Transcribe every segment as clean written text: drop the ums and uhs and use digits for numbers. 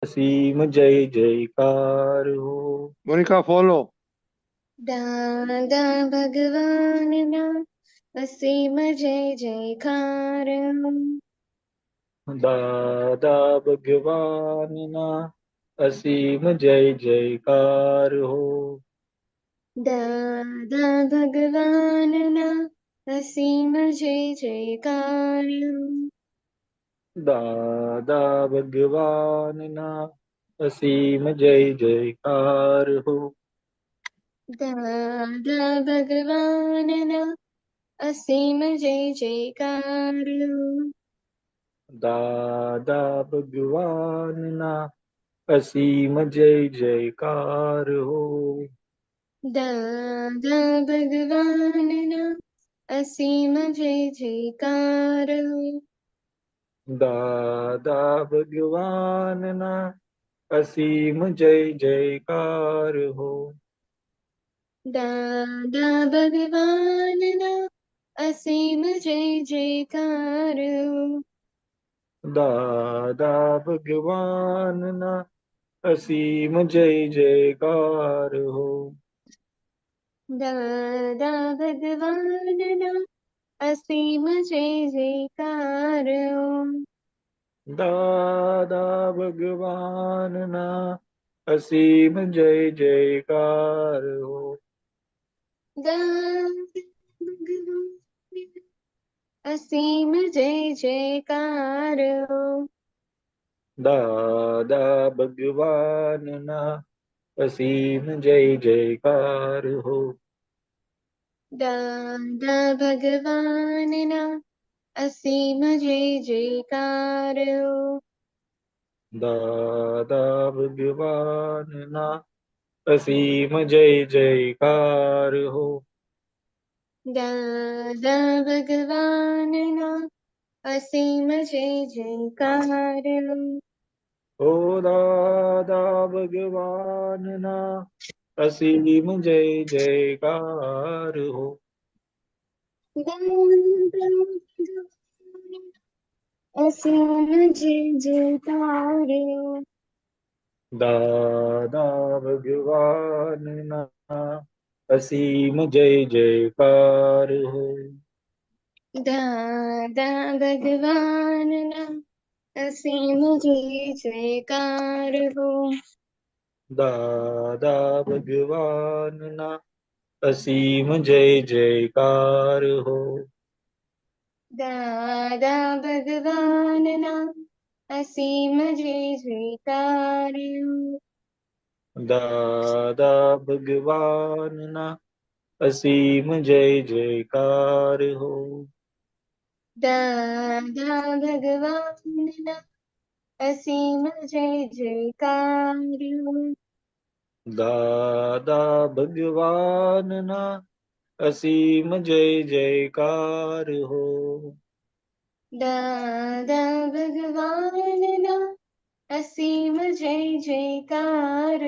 અસીમ જય જયકાર હો. મોનિકા ફોલો. દાદા ભગવાનના અસીમ જય જયકાર. દાદા ભગવાનના અસીમ જય જયકાર હો. દાદા ભગવાનના અસીમ જય જયકાર. દાદા ભગવાનના અસીમ જય જયકાર હો. દાદા ભગવાનના અસીમ જય જયકાર. દાદા ભગવાનના અસીમ જય જયકાર હો. દાદા ભગવાનના અસીમ જય જયકાર. દાદા ભગવાનના અસીમ જય જયકાર હો. દાદા ભગવાનના અસીમ જય જયકાર. દાદા ભગવાનના અસીમ જય જયકાર હો. દાદા ભગવાનના અસીમ જય જયકાર. દાદા ભગવાનના અસીમ જય જયકાર હો. દાદા ભગવાનના અસીમ જય જયકાર. દાદા ભગવાનના અસીમ જય જયકાર હો. દાદા ભગવાનના અસીમ જય જયકાર. દાદા ભગવાનના અસીમ જય જયકાર હો. દાદા ભગવાનના અસીમ જય જયકાર. ઓ દાદા ભગવાનના અસીમ જય જયકાર હો. અસીમ જય જયકાર. દાદા ભગવાનના અસીમ જય જયકાર હો. દાદા ભગવાનના અસીમ જય જયકાર હો. દાદા ભગવાનના અસીમ જય જયકાર હો. દાદા ભગવાનના અસીમ જય જયકાર. દાદા ભગવાનના અસીમ જય જયકાર હો. દાદા ભગવાનના અસીમ જય જયકાર. દાદા ભગવાનના અસીમ જય જયકાર હો. દાદા ભગવાનના અસીમ જય જયકાર.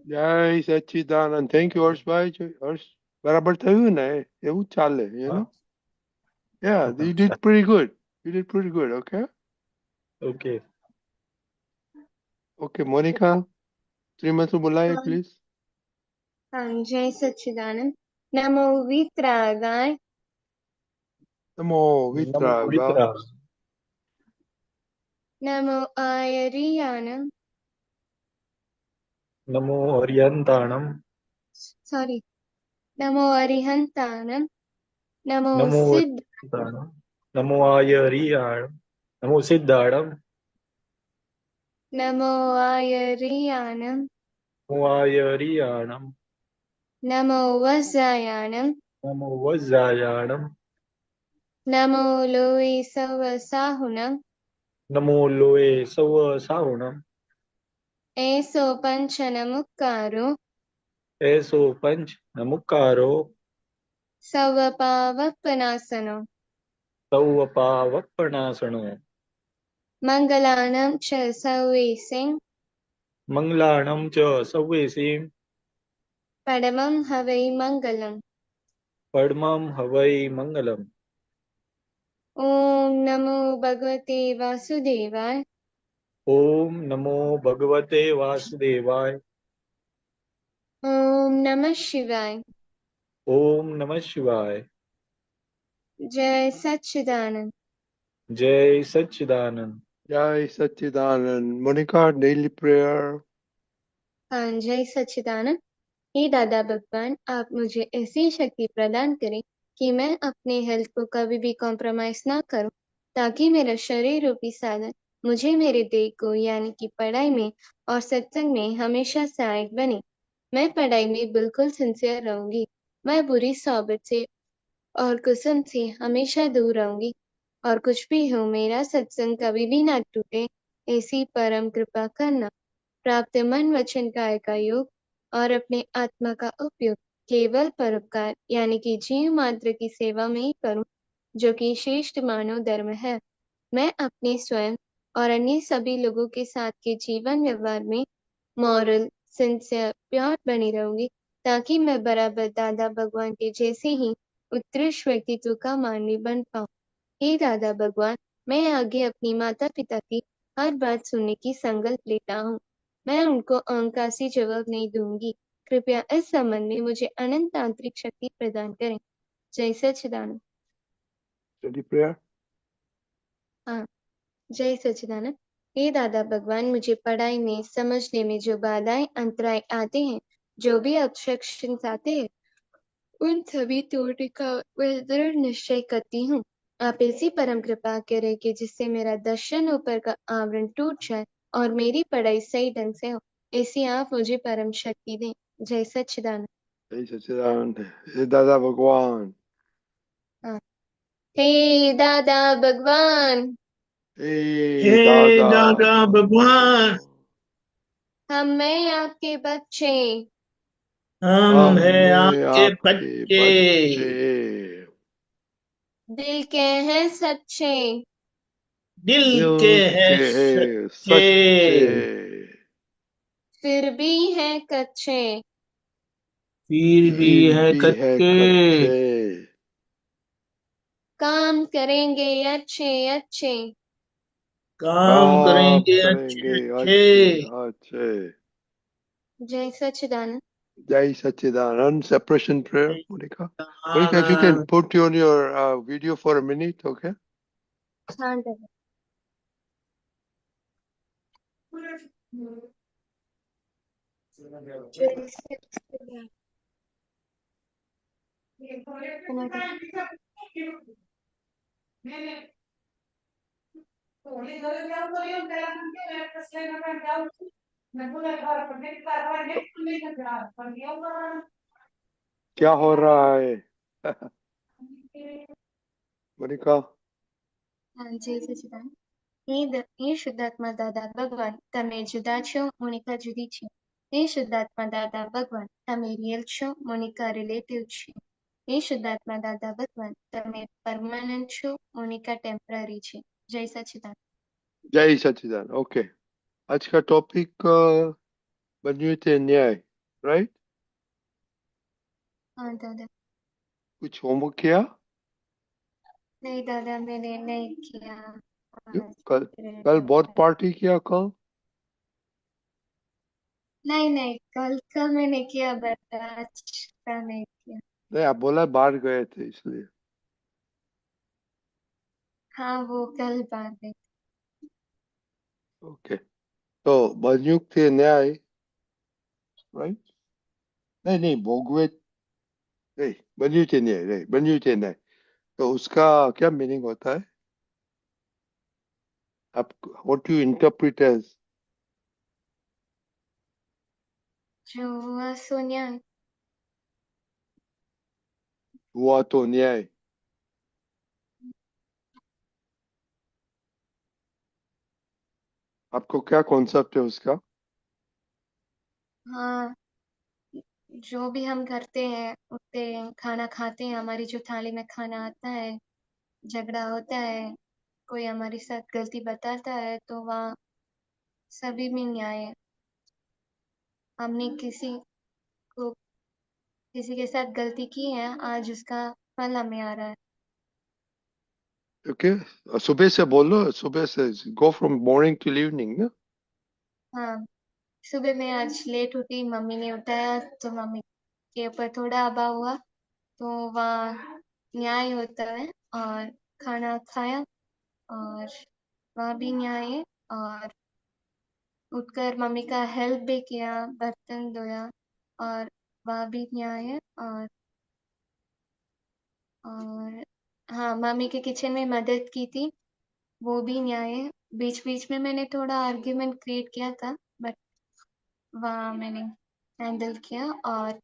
જય સચ્ચિદાનંદ. Thank you Harshbhai. હર્ષ બરાબર થયું ને? એવું જ ચાલે, you know. Yeah, you did pretty good. You did pretty good, okay? Okay. Okay, Monica, Shrimati બોલાય પ્લીઝ. જય સચ્ચિદાનંદ. નમો વિતરાગાય. નમો નમો વિતરાગા. વિતરા. નમો આયરિયાન. નમો હરિયંતાણમ. સોરી. નમો અરિહંતાનમ. નમો નમો સિદ્ધ. હરિયંતાણમ. નમો આયરિયાણમ. નમો સિદ્ધાણમ. નમો આયરિયાનમ. નમો આયરિયાણમ. નમો વજ્રાયાણમ. નમો વજ્રાયાણમ. નમો લોય સવ સાહુનમ. નમો લોએ સવ સાહુણમ. એસો પંચ નમુકારો. એસો પંચ નમુકારો. સવ પાવપનાસનો. સૌ પાવપણાસણો. મંગલાનમ ચ સૌવેસિં. મંગલાણમ ચ સૌવેસીમ. પરમં હવૈ મંગલમ. પડમમ હવૈ મંગલમ. ઓમ નમો ભગવતે વાસુદેવાય. ओम नमो भगवते वासुदेवाय। ओम नमः शिवाय। ओम नमः शिवाय। जय सच्चिदानंद। जय सच्चिदानंद। Jai Satchidanand. Monica, daily prayer. हाँ, जय सच्चिदानंद। हे दादा भगवान, आप मुझे ऐसी शक्ति प्रदान करें कि मैं अपने हेल्थ को कभी भी कॉम्प्रोमाइज ना करूं, ताकि मेरा शरीर रूपी साधन मुझे मेरे देह को यानी कि पढ़ाई में और सत्संग में हमेशा सहायक बने। मैं पढ़ाई में बिल्कुल सिंसियर रहूंगी। मैं बुरी सोबत से और कुसुम से हमेशा दूर रहूंगी, और कुछ भी हो मेरा सत्संग कभी भी ना टूटे, ऐसी परम कृपा करना। प्राप्त मन वचन काय का योग और अपने आत्मा का उपयोग केवल परोपकार यानी कि जीव मात्र की सेवा में ही करूं, जो कि श्रेष्ठ मानव धर्म है। मैं अपने स्वयं और अन्य सभी लोगों के साथ के जीवन व्यवहार में मॉरल, सिंसियर, प्योर बनी रहूंगी, ताकि मैं बराबर दादा भगवान के जैसे ही उत्कृष्ट व्यक्तित्व का मानवी बन पाऊं। हे दादा भगवान, मैं आगे अपनी माता पिता की हर बात सुनने की संकल्प लेता हूँ। मैं उनको अहंकार से जवाब नहीं दूंगी। कृपया इस संबंध में मुझे अनंत आंतरिक शक्ति प्रदान करें। जय सच्चिदानंद। Daily prayer. हाँ, जय सच्चिदानंद। हे दादा भगवान, मुझे पढ़ाई में समझने में जो बाधाएं अंतराय आते हैं, जो भी ऑब्स्ट्रक्शंस आते हैं, उन सभी तोड़ने का मैं दृढ़ निश्चय करती हूँ। आप ऐसी परम कृपा करें कि जिससे मेरा दर्शन ऊपर का आवरण टूट जाए और मेरी पढ़ाई सही ढंग से हो। ऐसी आप मुझे परम शक्ति दें। जय सच्चिदानंद। Jai Satchidanand. Hey Dada Bhagwan. हाँ। हे दादा भगवान, Hey हे Dada दादा भगवान, हम मैं आपके बच्चे हम हम हैं में आपके आपके बच्चे, बच्चे दिल के हैं सच्चे, दिल के दिल हैं के हैं सच्चे, सच्चे फिर भी हैं कच्चे। फिर भी फिर है भी है कच्चे, कच्चे काम करेंगे अच्छे अच्छे। काम काम करेंगे अच्छे करेंगे अच्छे। अच्छे अच्छे जय सच्चिदानंद। Jai Satchidanand. Separation prayer, Monica. Monica, if you can Anand. put you on your video for a minute, okay? हाँ दादा। जय सच्चिदानंद। क्या हो रहा है मोनिका? हाँ, जय सच्चिदानंद। हे શુદ્ધાત્મા દાદા ભગવાન, તમે જુદા છો, મોનિકા જુદી છે. હે શુદ્ધાત્મા દાદા ભગવાન, તમે રિયલ છો, મોનિકા રિલેટિવ છે. હે શુદ્ધાત્મા દાદા ભગવાન, તમે પરમાનન્ટ છો, મોનિકા ટેમ્પરરી છે. જય સચ્ચિદાનંદ. जय सच्चिदानंद. ओके, आज का टॉपिक बन्यू थे न्याय, राइट? हाँ दादा। कुछ होमवर्क किया? नहीं दादा, मैंने नहीं किया क्यों? आज। कल कल बहुत पार्टी किया कल? नहीं नहीं, कल का मैंने किया, बट आज का नहीं किया। नहीं, आप बोला बाहर गए थे इसलिए. हाँ, वो कल बाद में। ओके, तो बन्यू थे न्याय, राइट? नहीं नहीं, भोगवे नहीं, बन्यू थे न्याय, नहीं बन्यू थे न्याय. तो उसका क्या मीनिंग होता है? आप व्हाट यू इंटरप्रेट एज जो हुआ सो न्याय। हुआ तो न्याय? आपको क्या कॉन्सेप्ट है उसका? हाँ, जो भी हम करते हैं, उठते हैं, खाना खाते हैं, हमारी जो थाली में खाना आता है, झगड़ा होता है, कोई हमारे साथ गलती बताता है, तो वहाँ सभी में न्याय है। हमने किसी के साथ गलती की है, आज उसका फल हमें आ रहा है। ओके, सुबह से बोलो, सुबह से go from morning to evening ना. हाँ, सुबह मैं आज लेट उठी, मम्मी ने उठाया तो मम्मी के ऊपर थोड़ा दबाव हुआ, तो वहाँ न्याय होता है और खाना खाया और वहाँ भी न्याय है और उठकर मम्मी का हेल्प भी किया, बर्तन धोया और वहाँ भी न्याय है और हाँ, मम्मी के किचन में मदद की थी, वो भी न्याय है। बीच-बीच में मैंने थोड़ा आर्ग्यूमेंट क्रिएट किया था, बट वहाँ मैंने हैंडल किया और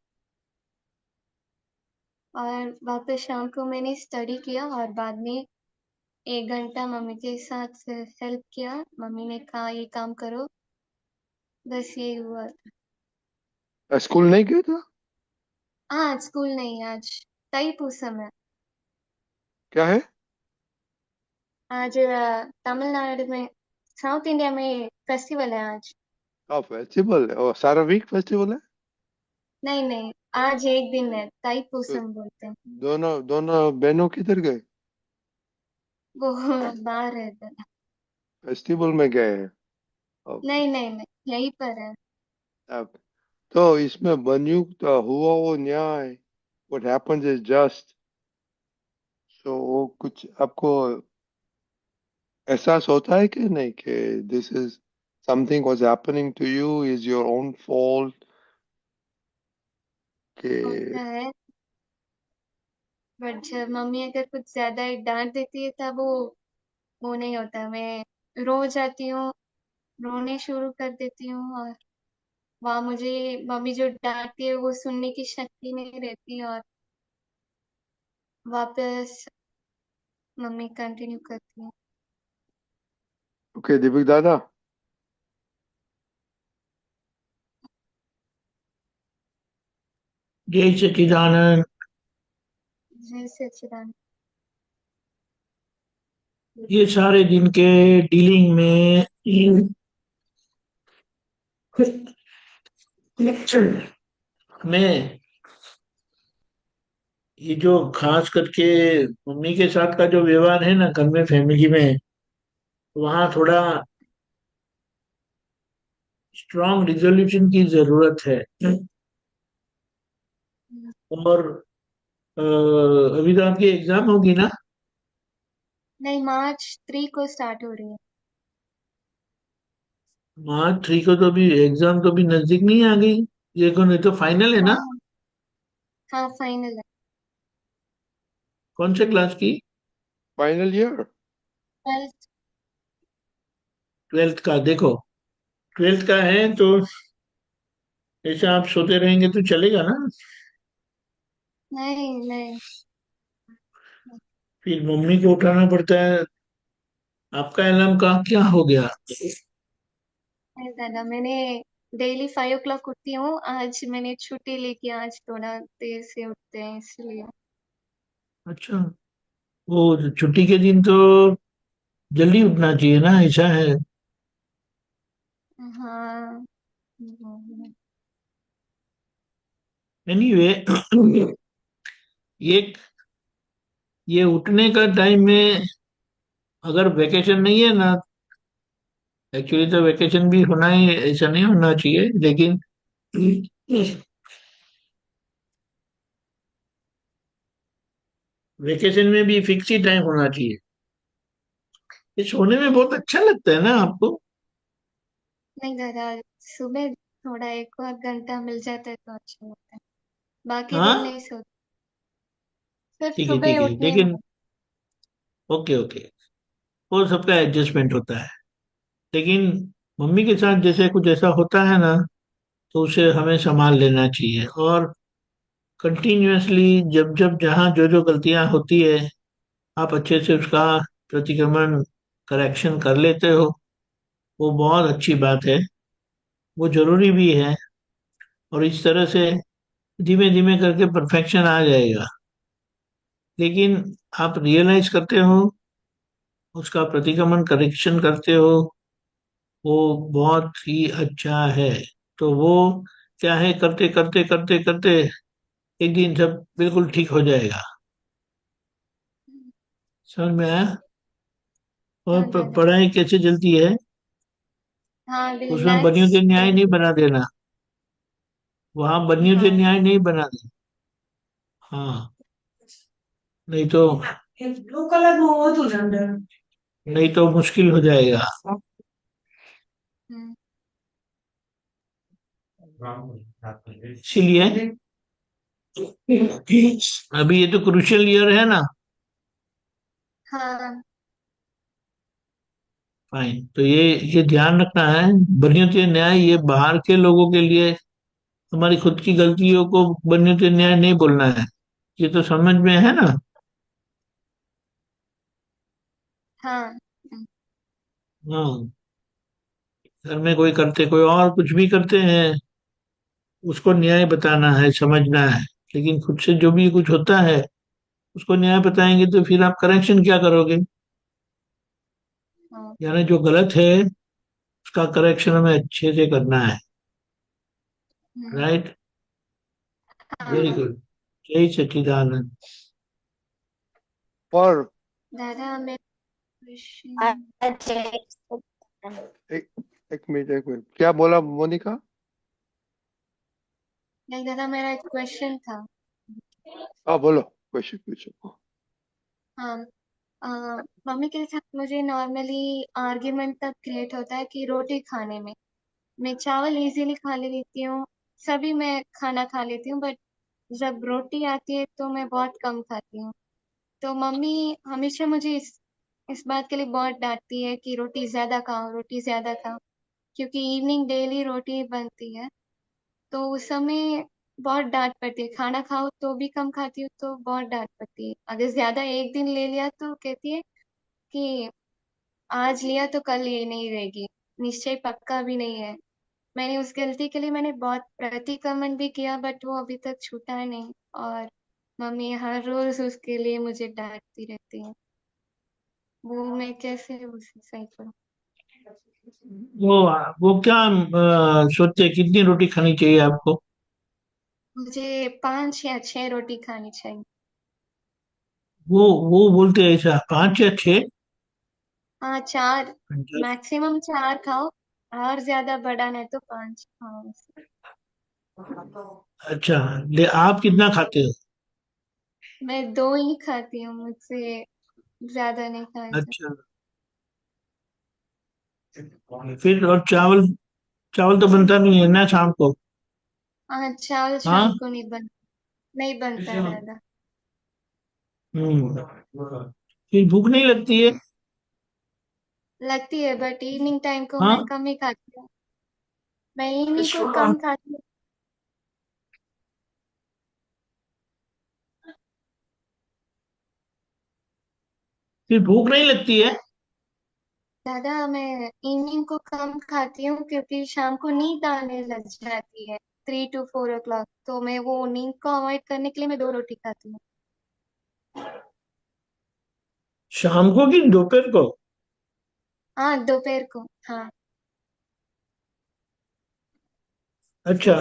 वापस शाम को मैंने स्टडी किया और बाद में 1 घंटा मम्मी के साथ हेल्प किया। मम्मी ने कहा ये काम करो, बस यही हुआ था। स्कूल नहीं गया था? आज स्कूल नहीं, आज तैपूसम है। क्या है? आज तमिलनाडु में, साउथ इंडिया में फेस्टिवल है आज। फेस्टिवल है, और सारा वीक फेस्टिवल है? नहीं नहीं, आज एक दिन है, तो तैपूसम बोलते हैं। दोनों दोनों बहनों किधर गए? वो बाहर है इधर। फेस्टिवल में गए हैं? ओके। नहीं नहीं नहीं, यहीं पर है। ओके। तो इसमें बनयुक्त हुआ वो न्याय, what happens is just, so वो कुछ आपको एहसास होता है कि नहीं कि this is something was happening to you, is your own fault, होता कि है, बट जब मम्मी अगर कुछ ज्यादा ही डांट देती है तब वो नहीं होता। मैं रो जाती हूँ, रोने शुरू कर देती हूँ और वहाँ मुझे मम्मी जो डांटती है वो सुनने की शक्ति नहीं रहती और वापस मम्मी कंटिन्यू करती है। ओके दीपक दादा, जय सच्चिदानंद। जय सच्चिदानंद। ये सारे दिन के डीलिंग में मैं ये जो खास करके मम्मी के साथ का जो व्यवहार है ना घर में, फैमिली में, वहाँ थोड़ा स्ट्रांग रिजोल्यूशन की जरूरत है। और अभी तो आपकी एग्जाम होगी ना? नहीं, मार्च 3 को स्टार्ट हो रही है। मार्च 3 को तो भी एग्जाम तो भी नजदीक नहीं आ गई? ये कौन है, तो फाइनल है ना? हाँ हाँ, फाइनल है। कौन से क्लास की? Final year? 12th। 12th का? देखो, 12th का है तो ऐसे आप सोते रहेंगे तो चलेगा ना? नहीं नहीं फिर मम्मी को उठाना पड़ता है। आपका अलार्म का क्या हो गया? नहीं दादा, मैंने डेली 5 o'clock उठती हूँ, आज मैंने छुट्टी ली कि आज थोड़ा देर से उठते हैं इसलिए। अच्छा, वो छुट्टी के दिन तो जल्दी उठना चाहिए ना, ऐसा है। हाँ। एनीवे ये ये उठने का टाइम में, अगर वेकेशन नहीं है ना, एक्चुअली तो वेकेशन भी होना ही, ऐसा नहीं होना चाहिए, लेकिन वेकेशन में भी फिक्स ही टाइम होना चाहिए। ये सोने में बहुत अच्छा लगता है ना आपको? नहीं दादा, सुबह थोड़ा 1 और घंटा मिल जाता है तो अच्छा लगता है, बाकी दिन हाँ, नहीं सोती, सिर्फ ठीक है सुबह ठीक है, उठने में। लेकिन ओके ओके, वो सबका एडजस्टमेंट होता है। लेकिन मम्मी के साथ जैसे कुछ ऐसा होता है ना, तो उसे हमें संभाल लेना चाहिए। और कंटिन्यूअसली जब जब जहाँ जो जो गलतियां होती है, आप अच्छे से उसका प्रतिक्रमण, करेक्शन कर लेते हो, वो बहुत अच्छी बात है। वो जरूरी भी है। और इस तरह से धीमे धीमे करके परफेक्शन आ जाएगा। लेकिन आप रियलाइज करते हो, उसका प्रतिक्रमण करेक्शन करते हो, वो बहुत ही अच्छा है। तो वो क्या है, करते करते करते करते एक दिन सब बिल्कुल ठीक हो जाएगा। समझ में आया? और हाँ दादा। पढ़ाई कैसे चलती है? हाँ उसमें बनियों से रिलैक्स न्याय नहीं करके। बना देना, वहां बनियों से हाँ न्याय नहीं बना देना। हाँ, नहीं तो नहीं तो मुश्किल हो जाएगा। हम्म, इसीलिए अभी ये तो क्रूशियल ईयर है ना। हाँ फाइन, तो ये ध्यान रखना है, बनियों से न्याय ये बाहर के लोगों के लिए, हमारी खुद की गलतियों को बनियों से न्याय नहीं बोलना है। ये तो समझ में है ना। हाँ हाँ, घर में कोई करते, कोई और कुछ भी करते हैं, उसको न्याय बताना है, समझना है। लेकिन खुद से जो भी कुछ होता है उसको न्याय बताएंगे तो फिर आप करेक्शन क्या करोगे? हाँ यानी जो गलत है उसका करेक्शन हमें अच्छे से करना है। हम्म, राइट। वेरी हाँ। गुड। जय सच्चिदानंद। पर दादा मैं क्वेश्चन। एक एक मिनट क्या बोला मोनिका? नहीं दादा मेरा एक क्वेश्चन था। हाँ बोलो, क्वेश्चन पूछो। हाँ अ, मम्मी के साथ मुझे नॉर्मली आर्ग्यूमेंट तब क्रिएट होता है कि रोटी खाने में। मैं चावल इजीली खा लेती हूँ, सभी मैं खाना खा लेती हूँ, बट जब रोटी आती है तो मैं बहुत कम खाती हूँ। तो मम्मी हमेशा मुझे इस बात के लिए बहुत डांटती है कि रोटी ज्यादा खाओ, रोटी ज्यादा खाओ, क्योंकि इवनिंग डेली रोटी बनती है। तो उस समय बहुत डांट पड़ती है, खाना खाओ तो भी कम खाती हूँ तो बहुत डांट पड़ती है। अगर ज्यादा एक दिन ले लिया तो कहती है कि आज लिया तो कल ये नहीं रहेगी, निश्चय पक्का भी नहीं है। मैंने उस गलती के लिए मैंने बहुत प्रतिक्रमण भी किया, बट वो अभी तक छूटा है नहीं। और मम्मी हर रोज उसके लिए मुझे डांटती रहती है। वो मैं कैसे उसे सही करूँ? वो वो क्या सोचते हैं, कितनी रोटी खानी चाहिए आपको? मुझे 5 या 6 रोटी खानी चाहिए। वो बोलते हैं ऐसा, 5 या 6? हाँ 4, मैक्सिमम 4 खाओ, और ज्यादा बड़ा नहीं तो 5 खाओ। अच्छा, ले आप कितना खाते हो? मैं 2 ही खाती हूँ, मुझसे ज्यादा नहीं खाया जाता। अच्छा, फिर और चावल, चावल तो बनता नहीं है ना शाम को? हाँ चावल शाम हाँ। को नहीं बनता है दादा। हम्म। फिर भूख नहीं लगती है? लगती है बट इवनिंग टाइम को मैं हाँ। कम ही खाती हूँ। मैं इवनिंग को कम खाती हूँ। फिर भूख नहीं लगती है? दादा मैं इवनिंग को कम खाती हूँ क्योंकि शाम को नींद आने लग जाती है, 3 to 4 o'clock। तो मैं वो नींद को अवॉइड करने के लिए मैं 2 रोटी खाती हूँ। शाम को कि दोपहर को? हाँ दोपहर को हाँ। अच्छा,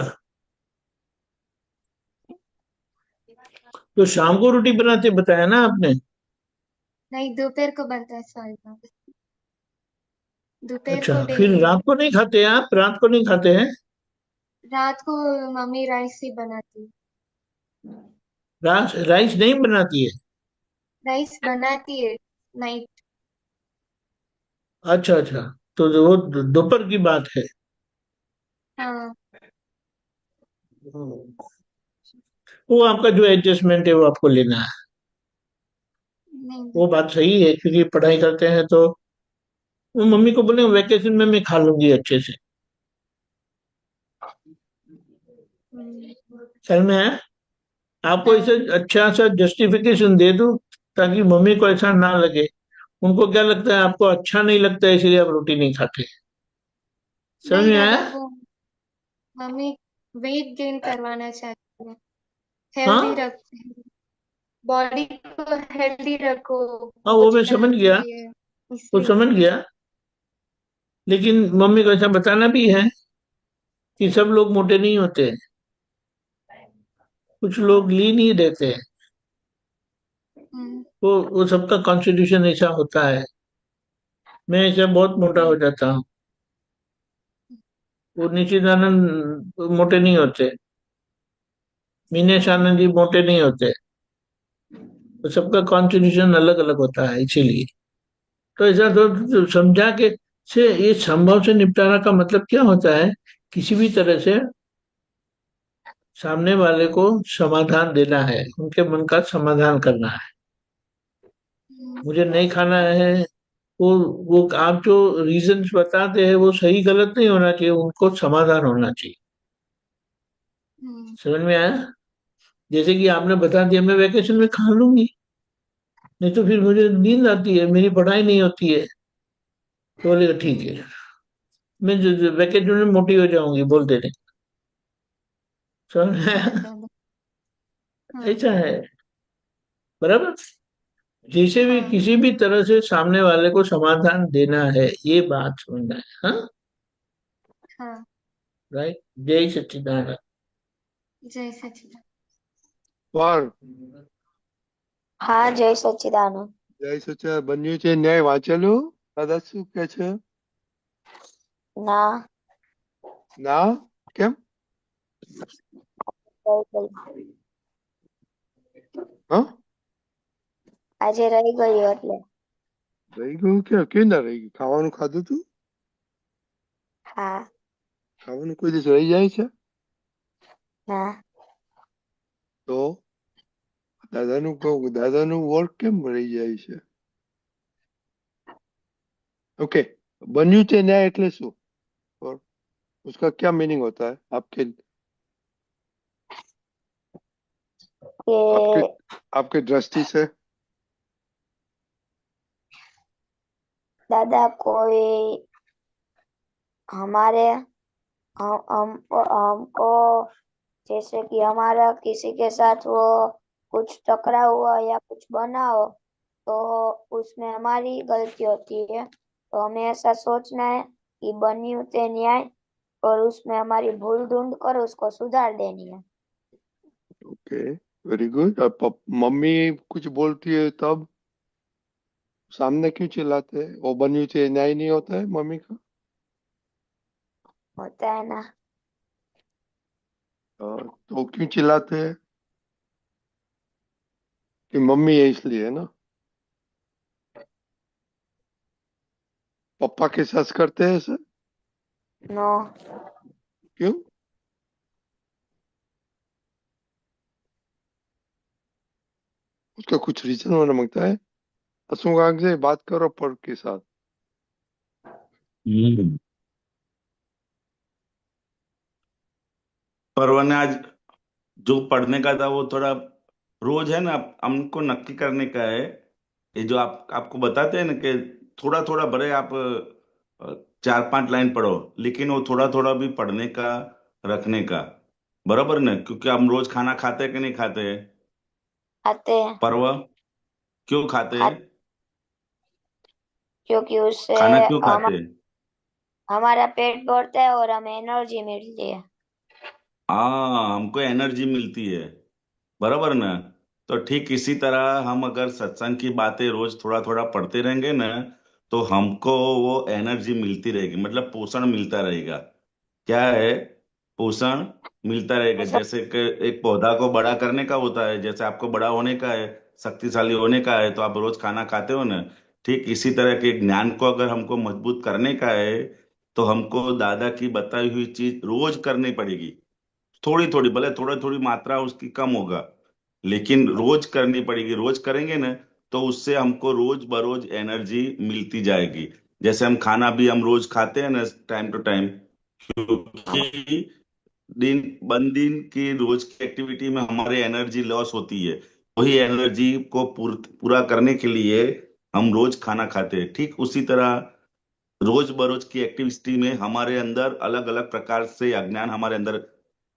तो शाम को रोटी बनाते बताया ना आपने। नहीं दोपहर को बनता है, सॉरी बाबा, दोपहर अच्छा, को फिर डेली। रात को नहीं खाते आप? रात को नहीं खाते हैं? रात को मम्मी राइस ही बनाती है। राइस नहीं बनाती है? राइस बनाती है नाइट। अच्छा अच्छा, तो वो दोपहर की बात है। हाँ वो आपका जो एडजस्टमेंट है वो आपको लेना है। नहीं। वो बात सही है, क्योंकि पढ़ाई करते हैं तो वो मम्मी को बोले वैकेशन में मैं खा लूंगी अच्छे से। हम्म, सर मैं आपको हाँ इसे अच्छा सा जस्टिफिकेशन दे दूं ताकि मम्मी को ऐसा ना लगे। उनको क्या लगता है, आपको अच्छा नहीं लगता है इसलिए आप रोटी नहीं खाते। समझ नहीं में आया? दादा, वो मम्मी वेट गेन करवाना चाहती है, हेल्दी हाँ रख, बॉडी को हेल्दी रखो, हाँ, वो कुछ मैं समझ बनाती गया, है वो इसलिए। समझ गया। लेकिन मम्मी को ऐसा बताना भी है कि सब लोग मोटे नहीं होते हैं, कुछ लोग लीन ही रहते हैं। हम्म, वो सबका कॉन्स्टिट्यूशन ऐसा होता है। मैं ऐसा बहुत मोटा हो नहीं जाता हूँ। वो निशिदानंद मोटे नहीं होते, मीनेश आनंद जी मोटे नहीं होते, तो सबका कॉन्स्टिट्यूशन अलग अलग होता है इसीलिए। तो ऐसा तो समझा के से ये संभव से निपटारा का मतलब क्या होता है, किसी भी तरह से सामने वाले को समाधान देना है, उनके मन का समाधान करना है। मुझे नहीं खाना है, वो वो आप जो रीजंस बताते हैं वो सही गलत नहीं होना चाहिए, उनको समाधान होना चाहिए। समझ में आया? जैसे कि आपने बता दिया मैं वैकेशन में खा लूंगी, नहीं तो फिर मुझे नींद आती है, मेरी पढ़ाई नहीं होती है, तो बोलेगा ठीक है, मैं वैकेशन में मोटी हो जाऊंगी, बोल देने। समझ में हाँ आया? दादा। हाँ ऐसा है, बराबर। जैसे भी हाँ किसी भी तरह से सामने वाले को समाधान देना है, ये बात समझना है। हाँ, हाँ। राइट। जय सच्चिदानंद। जय सच्चिदानंद। पर हाँ जय सच्चिदानंद। જય સચિદાનંદ બન્યું છે ન્યાય વાંચેલું દાદા શું કે છે? ના ના કેમ? રહી ગઈ, હા આજે રહી ગયું એટલે રહી ગયું કે કેવી ના રહી ગયું? ખાવાનું ખાધું તું? હા ખાવાનું કોઈ દિવસ રહી જાય છે? ના તો દાદાનું વર્ક કેમ રહી જાય છે? ओके, बन्यू चे न्याय એટલે શું? और उसका क्या मीनिंग होता है आपके आपके કે आपके दृष्टि से? दादा कोई हमारे हमको जैसे कि हमारा किसी के साथ वो कुछ टकराव हुआ या कुछ बना हो तो उसमें हमारी गलती होती है, तो हमें ऐसा सोचना है कि बन्यू ते न्याय और उसमें हमारी भूल ढूंढ कर उसको सुधार देनी है। Okay, very good. मम्मी कुछ बोलती है तब सामने क्यों चिल्लाते हैं? वो बन्यू चे न्याय नहीं होता है मम्मी का? होता है ना। तो क्यों चिल्लाते हैं? कि मम्मी है इसलिए, है ना? पापा के साथ करते हैं ऐसा? नो क्यों? उसका कुछ रीजन होना मांगता है। असुगांग से बात करो पर्व के साथ। पर्व ने आज जो पढ़ने का था वो थोड़ा रोज है ना, हमको नक्की करने का है। ये जो आपको बताते हैं ना कि थोड़ा थोड़ा भले आप 4-5 लाइन पढ़ो, लेकिन वो थोड़ा थोड़ा भी पढ़ने का रखने का, बराबर ना? क्योंकि हम रोज खाना खाते हैं कि नहीं खाते हैं? आते हैं। पर्व क्यों खाते खा हैं? क्योंकि उससे खाना क्यों हम खाते हैं? हमारा पेट भरता है और हमें एनर्जी मिलती है। हाँ, हमको एनर्जी मिलती है, बराबर ना? तो ठीक इसी तरह हम अगर सत्संग की बातें रोज थोड़ा थोड़ा पढ़ते रहेंगे ना, तो हमको वो एनर्जी मिलती रहेगी, मतलब पोषण मिलता रहेगा। क्या है? पोषण मिलता रहेगा। अच्छा, जैसे कि एक पौधा को बड़ा करने का होता है, जैसे आपको बड़ा होने का है, शक्तिशाली होने का है, तो आप रोज खाना खाते हो ना। ठीक इसी तरह के ज्ञान को अगर हमको मजबूत करने का है, तो हमको दादा की बताई हुई चीज रोज करनी पड़ेगी। थोड़ी थोड़ी, भले थोड़ी थोड़ी मात्रा उसकी कम होगा, लेकिन रोज करनी पड़ेगी। रोज करेंगे ना, तो उससे हमको रोज बरोज एनर्जी मिलती जाएगी। जैसे हम खाना भी हम रोज खाते हैं ना, टाइम टू टाइम, क्योंकि दिन की रोज की एक्टिविटी में हमारे एनर्जी लॉस होती है। वही एनर्जी को पूरा करने के लिए हम रोज खाना खाते हैं। ठीक उसी तरह रोज बरोज की एक्टिविटी में हमारे अंदर अलग अलग प्रकार से अज्ञान हमारे अंदर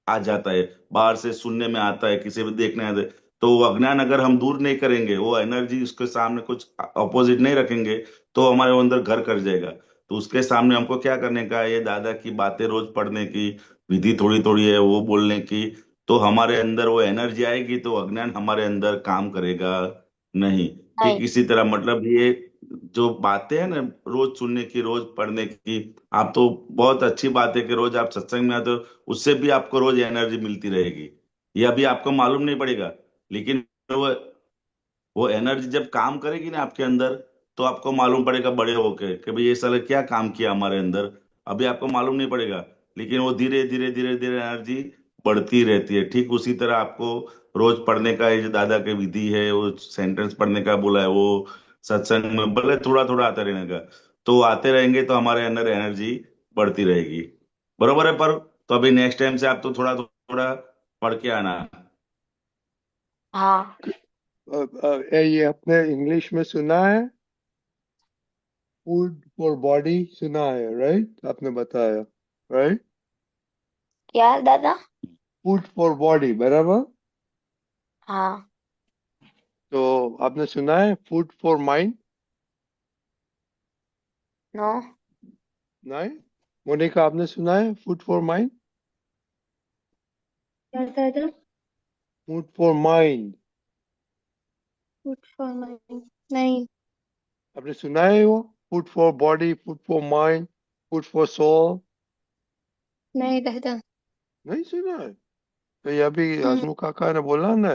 आ जाता है। बाहर से सुनने में आता है, किसी भी देखने आता है, तो वो अज्ञान अगर हम दूर नहीं करेंगे, वो एनर्जी उसके सामने कुछ अपोजिट नहीं रखेंगे, तो हमारे वो अंदर घर कर जाएगा। तो उसके सामने हमको क्या करने का है? ये दादा की बातें रोज पढ़ने की विधि थोड़ी थोड़ी है वो बोलने की, तो हमारे अंदर वो एनर्जी आएगी, तो अज्ञान हमारे अंदर काम करेगा नहीं। ठीक नहीं इसी तरह मतलब ये जो बातें हैं ना रोज सुनने की, रोज पढ़ने की, आप तो बहुत अच्छी बात है कि रोज आप सत्संग में आते हो, उससे भी आपको रोज एनर्जी मिलती रहेगी। ये अभी आपको मालूम नहीं पड़ेगा, लेकिन वो वो एनर्जी जब काम करेगी ना आपके अंदर, तो आपको मालूम पड़ेगा बड़े होके कि भाई ये साले क्या काम किया हमारे अंदर। अभी आपको मालूम नहीं पड़ेगा, लेकिन वो धीरे धीरे धीरे धीरे एनर्जी बढ़ती रहती है। ठीक उसी तरह आपको रोज पढ़ने का, ये जो दादा की विधि है, वो सेंटेंस पढ़ने का बोला है, वो सत्संग में भले थोड़ा थोड़ा आता रहने का, तो आते रहेंगे तो हमारे अंदर एनर्जी बढ़ती रहेगी। बरोबर है पर? तो अभी नेक्स्ट टाइम से आप तो थोड़ा थोड़ा पढ़ के आना। हाँ। ये आपने इंग्लिश में सुना है, फूड फॉर बॉडी सुना है, राइट? आपने बताया, राइट? क्या दादा? फूड फॉर बॉडी, बराबर? हाँ। तो आपने सुना है फूड फॉर माइंड? नो। नहीं? मोनिका, आपने सुना है फूड फॉर माइंड? क्या दादा? Food for mind, food for mind? नहीं। आपने सुना है वो? Food for body, food for mind, food for soul? नहीं दादा। नहीं सुना है? तो ये अभी हम्म। हसमुख काका ने बोला ना,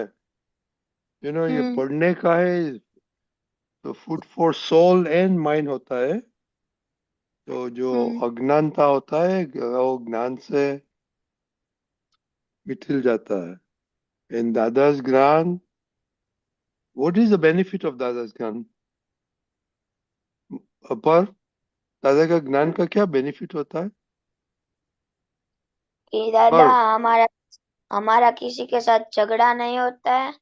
ये हम्म। पढ़ने का है। तो food for soul and mind होता है। तो जो हम्म। अज्ञानता होता है वो ज्ञान से मिटिल जाता है। इन दादा's ज्ञान, what is the benefit of दादा's ज्ञान? पर दादा का ज्ञान का क्या बेनिफिट होता है? कि दादा, पर हमारा हमारा किसी के साथ झगड़ा नहीं होता है।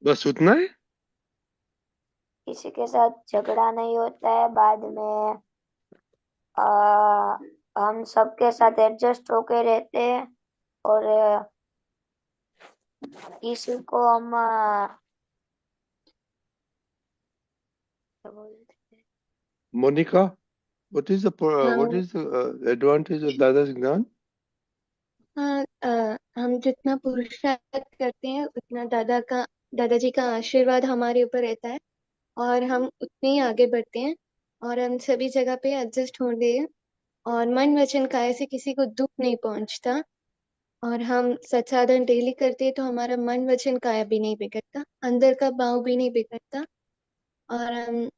बस उतना ही? किसी के साथ झगड़ा नहीं होता है बाद में। आ, हम सबके साथ एडजस्ट होके रहते हैं। और किसी को हम क्या बोलते हैं? मोनिका, what हाँ। is the advantage of दादा's ज्ञान? हाँ, हम जितना पुरुषार्थ करते हैं उतना दादाजी का आशीर्वाद हमारे ऊपर रहता है, और हम उतने ही आगे बढ़ते हैं, और हम सभी जगह पे एडजस्ट होते हैं, और मन वचन काया से किसी को दुख नहीं पहुंचता। और हम सत्साधन डेली करते हैं तो हमारा मन वचन काया भी नहीं बिगड़ता, अंदर का भाव भी नहीं बिगड़ता, और हम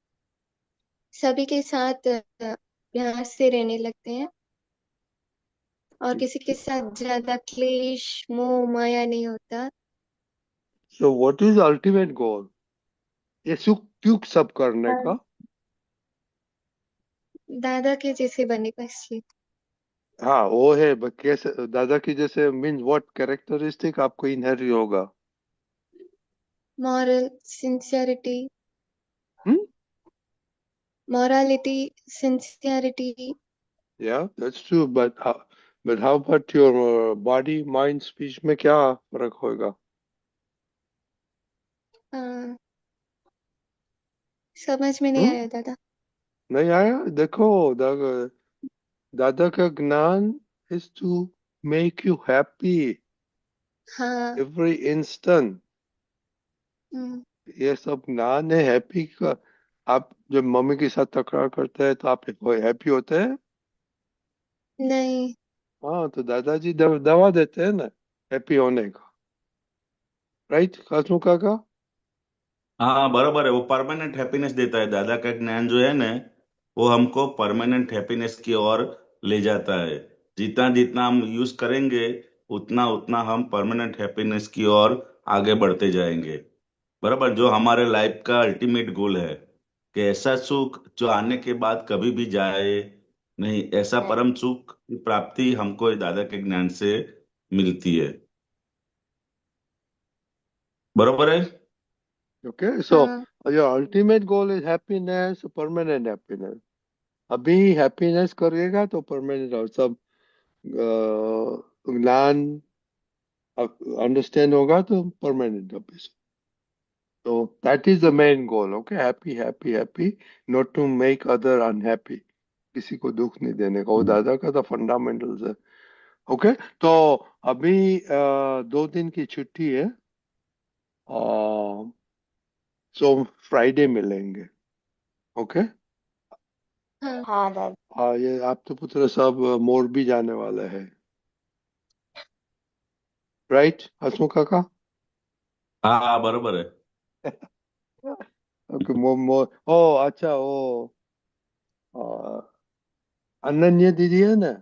सभी के साथ प्यार से रहने लगते हैं, और किसी के साथ ज्यादा क्लेश मोह माया नहीं होता। So what is the ultimate goal? ये सुख दुख सब करने का? दादा के जैसे बने बस ये। हाँ वो है, but कैसे दादा की जैसे मीन्स व्हाट कैरेक्टरिस्टिक आपको इनहेरिट होगा? Moral sincerity, hmm? Morality, sincerity. Yeah, that's true, but how about your body, mind, speech में क्या फर्क होगा? समझ में नहीं हम्म? आया दादा। नहीं आया? देखो, दादा का ज्ञान is to make you happy हाँ। every instant. हम्म। ये सब ज्ञान है हैप्पी का। आप जब मम्मी के साथ तकरार करते हैं तो आप हैप्पी होते हैं? नहीं। हाँ, तो दादाजी दवा देते हैं ना हैप्पी होने का, राइट कासमू काका? हाँ बरोबर है, वो परमानेंट हैप्पीनेस देता है। दादा का ज्ञान जो है ना, वो हमको परमानेंट हैप्पीनेस की ओर ले जाता है। जितना जितना हम यूज करेंगे, उतना उतना हम परमानेंट हैप्पीनेस की ओर आगे बढ़ते जाएंगे। बराबर, जो हमारे लाइफ का अल्टीमेट गोल है कि ऐसा सुख जो आने के बाद कभी भी जाए नहीं, ऐसा परम सुख की प्राप्ति हमको दादा के ज्ञान से मिलती है। बरोबर है। ओके, सो हाँ। Your ultimate goal is happiness, permanent happiness. अभी हैप्पीनेस करिएगा तो परमानेंट और सब ज्ञान अंडरस्टैंड होगा तो permanent happy. So that is the main goal, okay? Happy, happy, happy, not to make other unhappy. किसी को दुख नहीं देने का, वो दादा का तो फंडामेंटल्स है। ओके, तो अभी 2 दिन की छुट्टी है, सो फ्राइडे मिलेंगे. ओके. हाँ हाँ दादा. हाँ, ये आपके पुत्र सब मोरबी जाने वाले हैं, राइट हसमुख काका? हाँ हाँ बरोबर है. ओके. ओ अच्छा, ओ अनन्या दीदी है ना,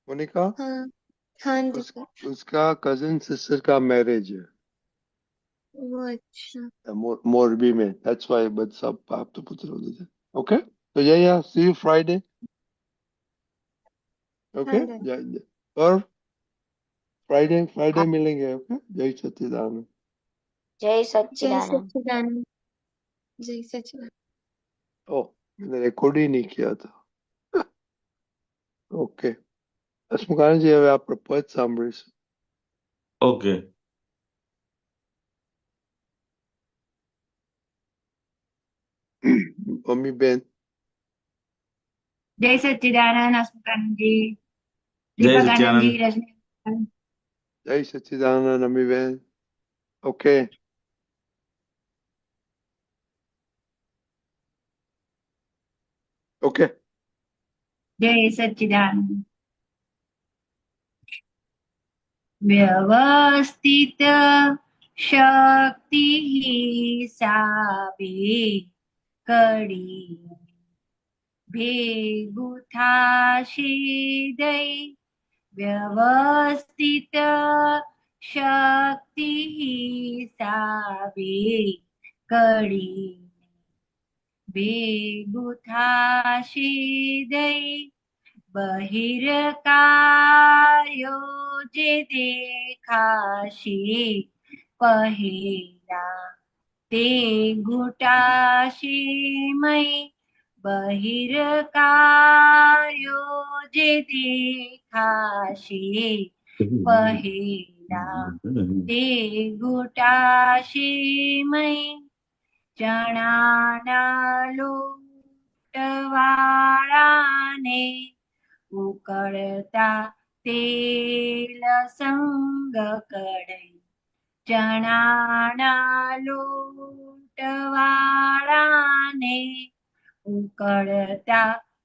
मोनिका, हाँ हाँ उस दीदी. उसका कजिन सिस्टर का मैरिज है वो अच्छा. मोरबी में. That's why. बट सब आप तो पुत्र होते थे. ओके. तो या सी यू फ्राइडे. ओके. हाँ दादा. और फ्राइडे फ्राइडे हाँ. मिलेंगे. ओके. जय सच्चिदानंद. जय जय सच्चिदानंद. सच्चिदानंद. जय सच्चिदानंद. ओ, मैंने रिकॉर्ड ही नहीं किया था. ओके. हसमुखानंद जी, હવે આપણે પદ સાંભળીશું. ओके. મમ્મી બેન. जय सच्चिदानंद हसमुखानंद जी, जय दीपकानंद जी, सच्चिदानंद. रजनी. જય સચ્ચિદાનંદ મમ્મી બેન. ઓકે. ઓકે. जय सच्चिदानंद. व्यवस्थित शक्ति हिसाबे कड़ी भेगू थाशे दई. व्यवस्थित शक्ति हिसाबे कड़ी भेगू थाशे दई. बहिर्कार्यो जे देखाशे पहिला ते घुटाशे मई. बहिर्कार्यो जे देखाशे पहिला ते घुटाशे मई. चणाना लोटवाळाने उकळता तेल संग कडई. चणाना लोटवाळाने उकळता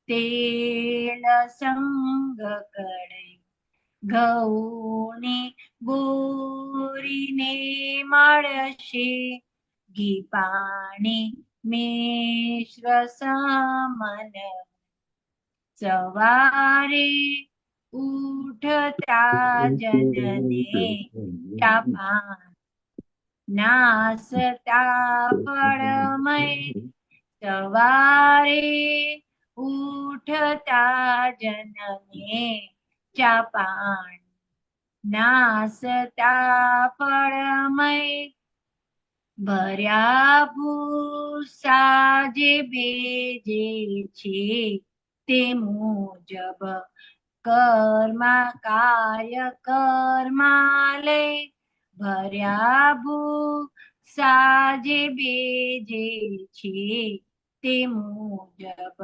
तेल संग कडई. घऊनी बोरीने माळशे घी पाणी मिश्र समन. सवारे उठता जनने टापान नासता फळमय. सवारे उठता जनने चापान नासता फळमय. भर्या भूसा जे बेजे छे ते मुजब कर्मा कार्य कर्मालय. भर्या भूसा जे बेजे छे ते मुजब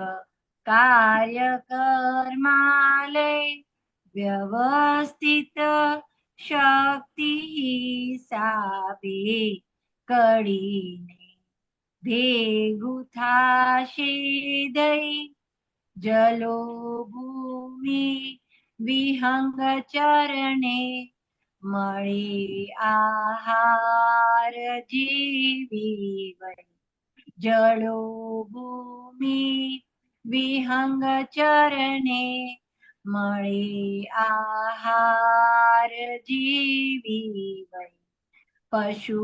कार्य कर्मालय. व्यवस्थित शक्ति हिसाबे कड़ीने भेगू थाशे दई. जलो भूमि विहंग चरणे मळे आहार जीवी वै. जलो भूमि विहंग चरणे मळे आहार जीवी वै. पशु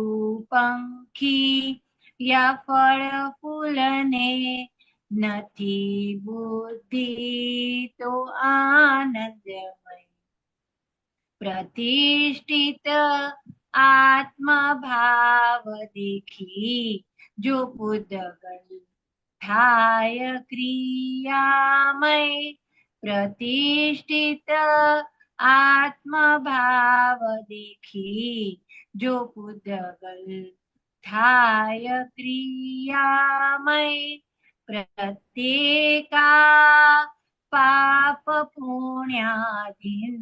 पंखी या फळ फूलने નથી बुद्धि तो आनंदमय. प्रतिष्ठित आत्मभाव देखी जो पुद्गल थाय क्रियामय. प्रतिष्ठित आत्मभाव देखी जो पुद्गल थाय क्रियामय. प्रत्येका पाप पुण्याधीन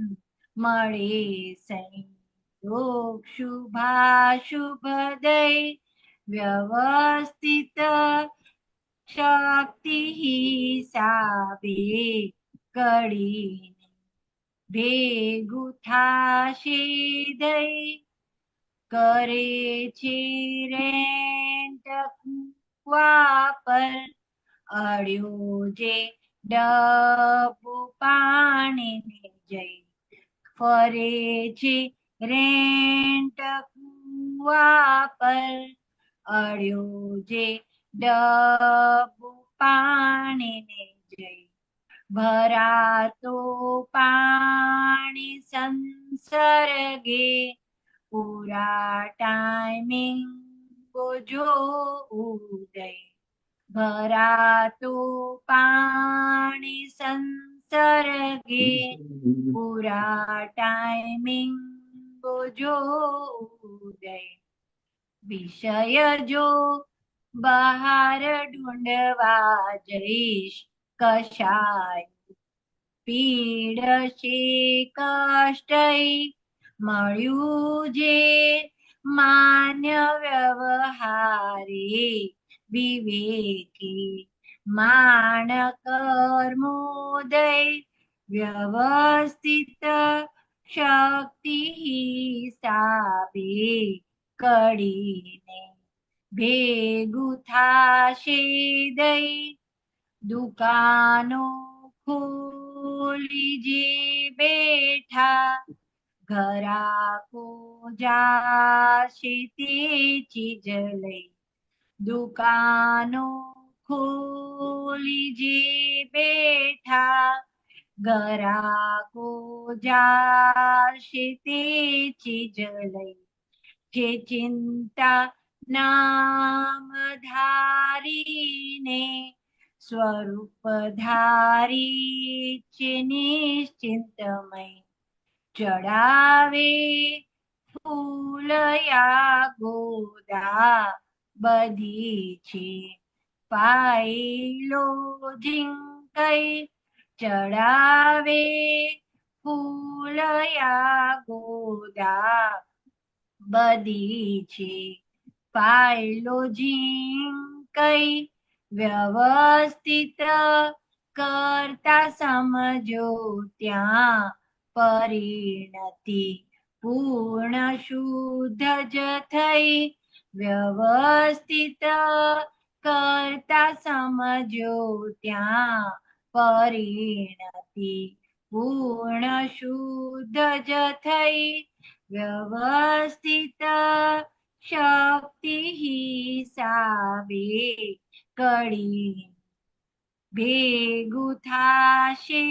मळे संयोग रोग शुभाशुभदय व्यवस्थित शक्ति हिसाबे करीने ભેગું થાશે દઈ કરે છે રેન્ટ પર અડ્યો જે ડબ્બુ પાણીને જઈ ફરે છે રેન્ટ પર અડ્યો જે ડબ્બુ પાણીને જઈ ભરાતો પાણી સંસર્ગે પૂરા ટાઈમિંગ જો ઉદય ભરાતો પાણી સંસર્ગે પૂરા ટાઈમિંગ જો ઉદય વિષય જો બહાર ઢૂંઢવા જઈશ કશાય પીડશે કષ્ટય મળ્યું જે માન્ય વ્યવહારે વિવેકી માણ કર્મોદય વ્યવસ્થિત શક્તિ હિસાબે કડીને ભેગું થાશે દઈ દુકાનો ખોલી જે બેઠા ઘરાકો જાશે તે ચીજ લઈ દુકાનો ખોલી જે બેઠા ઘરાકો જાશે તે ચીજ લઈ જે ચિંતા નામ ધારીને સ્વરૂપ ધારી છે નિશ્ચિંતમય ચડાવે ફૂલ યા ગોદા બધી છે પાયલો ઝીંકઈ ચડાવે ફૂલ યા ગોદા બધી છે પાયલો ઝીંકઈ વ્યવસ્થિત કરતા સમજો ત્યાં પરિણતિ પૂર્ણ શુદ્ધ જ થઈ વ્યવસ્થિત કરતા સમજો ત્યાં પરિણતિ પૂર્ણ શુદ્ધ જ થઈ વ્યવસ્થિત શક્તિ હિસાબે કડી ભેગું થાશે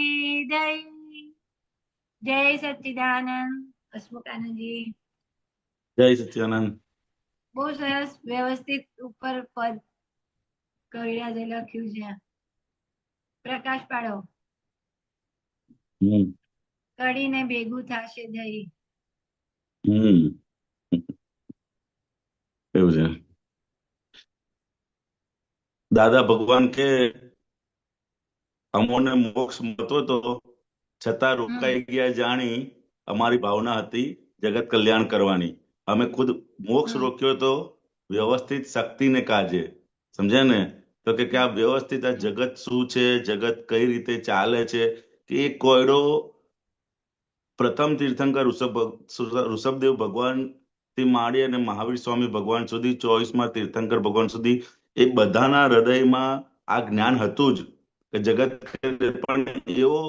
દઈ જય સચ્ચિદાનંદ હસમુખાનંદજી જય સચ્ચિદાનંદ બહુ સરસ વ્યવસ્થિત ઉપર પદ કવિરાજે લખ્યું છે પ્રકાશ પાડો કડીને ભેગું થાશે દઈ એવું છે દાદા ભગવાન કે અમોને મોક્ષ મળતો તો છતાં રોકાઈ ગયા જાણી અમારી ભાવના હતી જગત કલ્યાણ કરવાની અમે ખુદ મોક્ષ રોક્યો તો વ્યવસ્થિત શક્તિને કાજે સમજ્યા ને તો કે આ વ્યવસ્થિત આ જગત શું છે જગત કઈ રીતે ચાલે છે કે એ કોયડો પ્રથમ તીર્થંકર ઋષભદેવ ભગવાન થી માંડી અને મહાવીર સ્વામી ભગવાન સુધી 24માં તીર્થંકર ભગવાન સુધી એ બધાના હૃદયમાં આ જ્ઞાન હતું જ કે જગત પણ એવો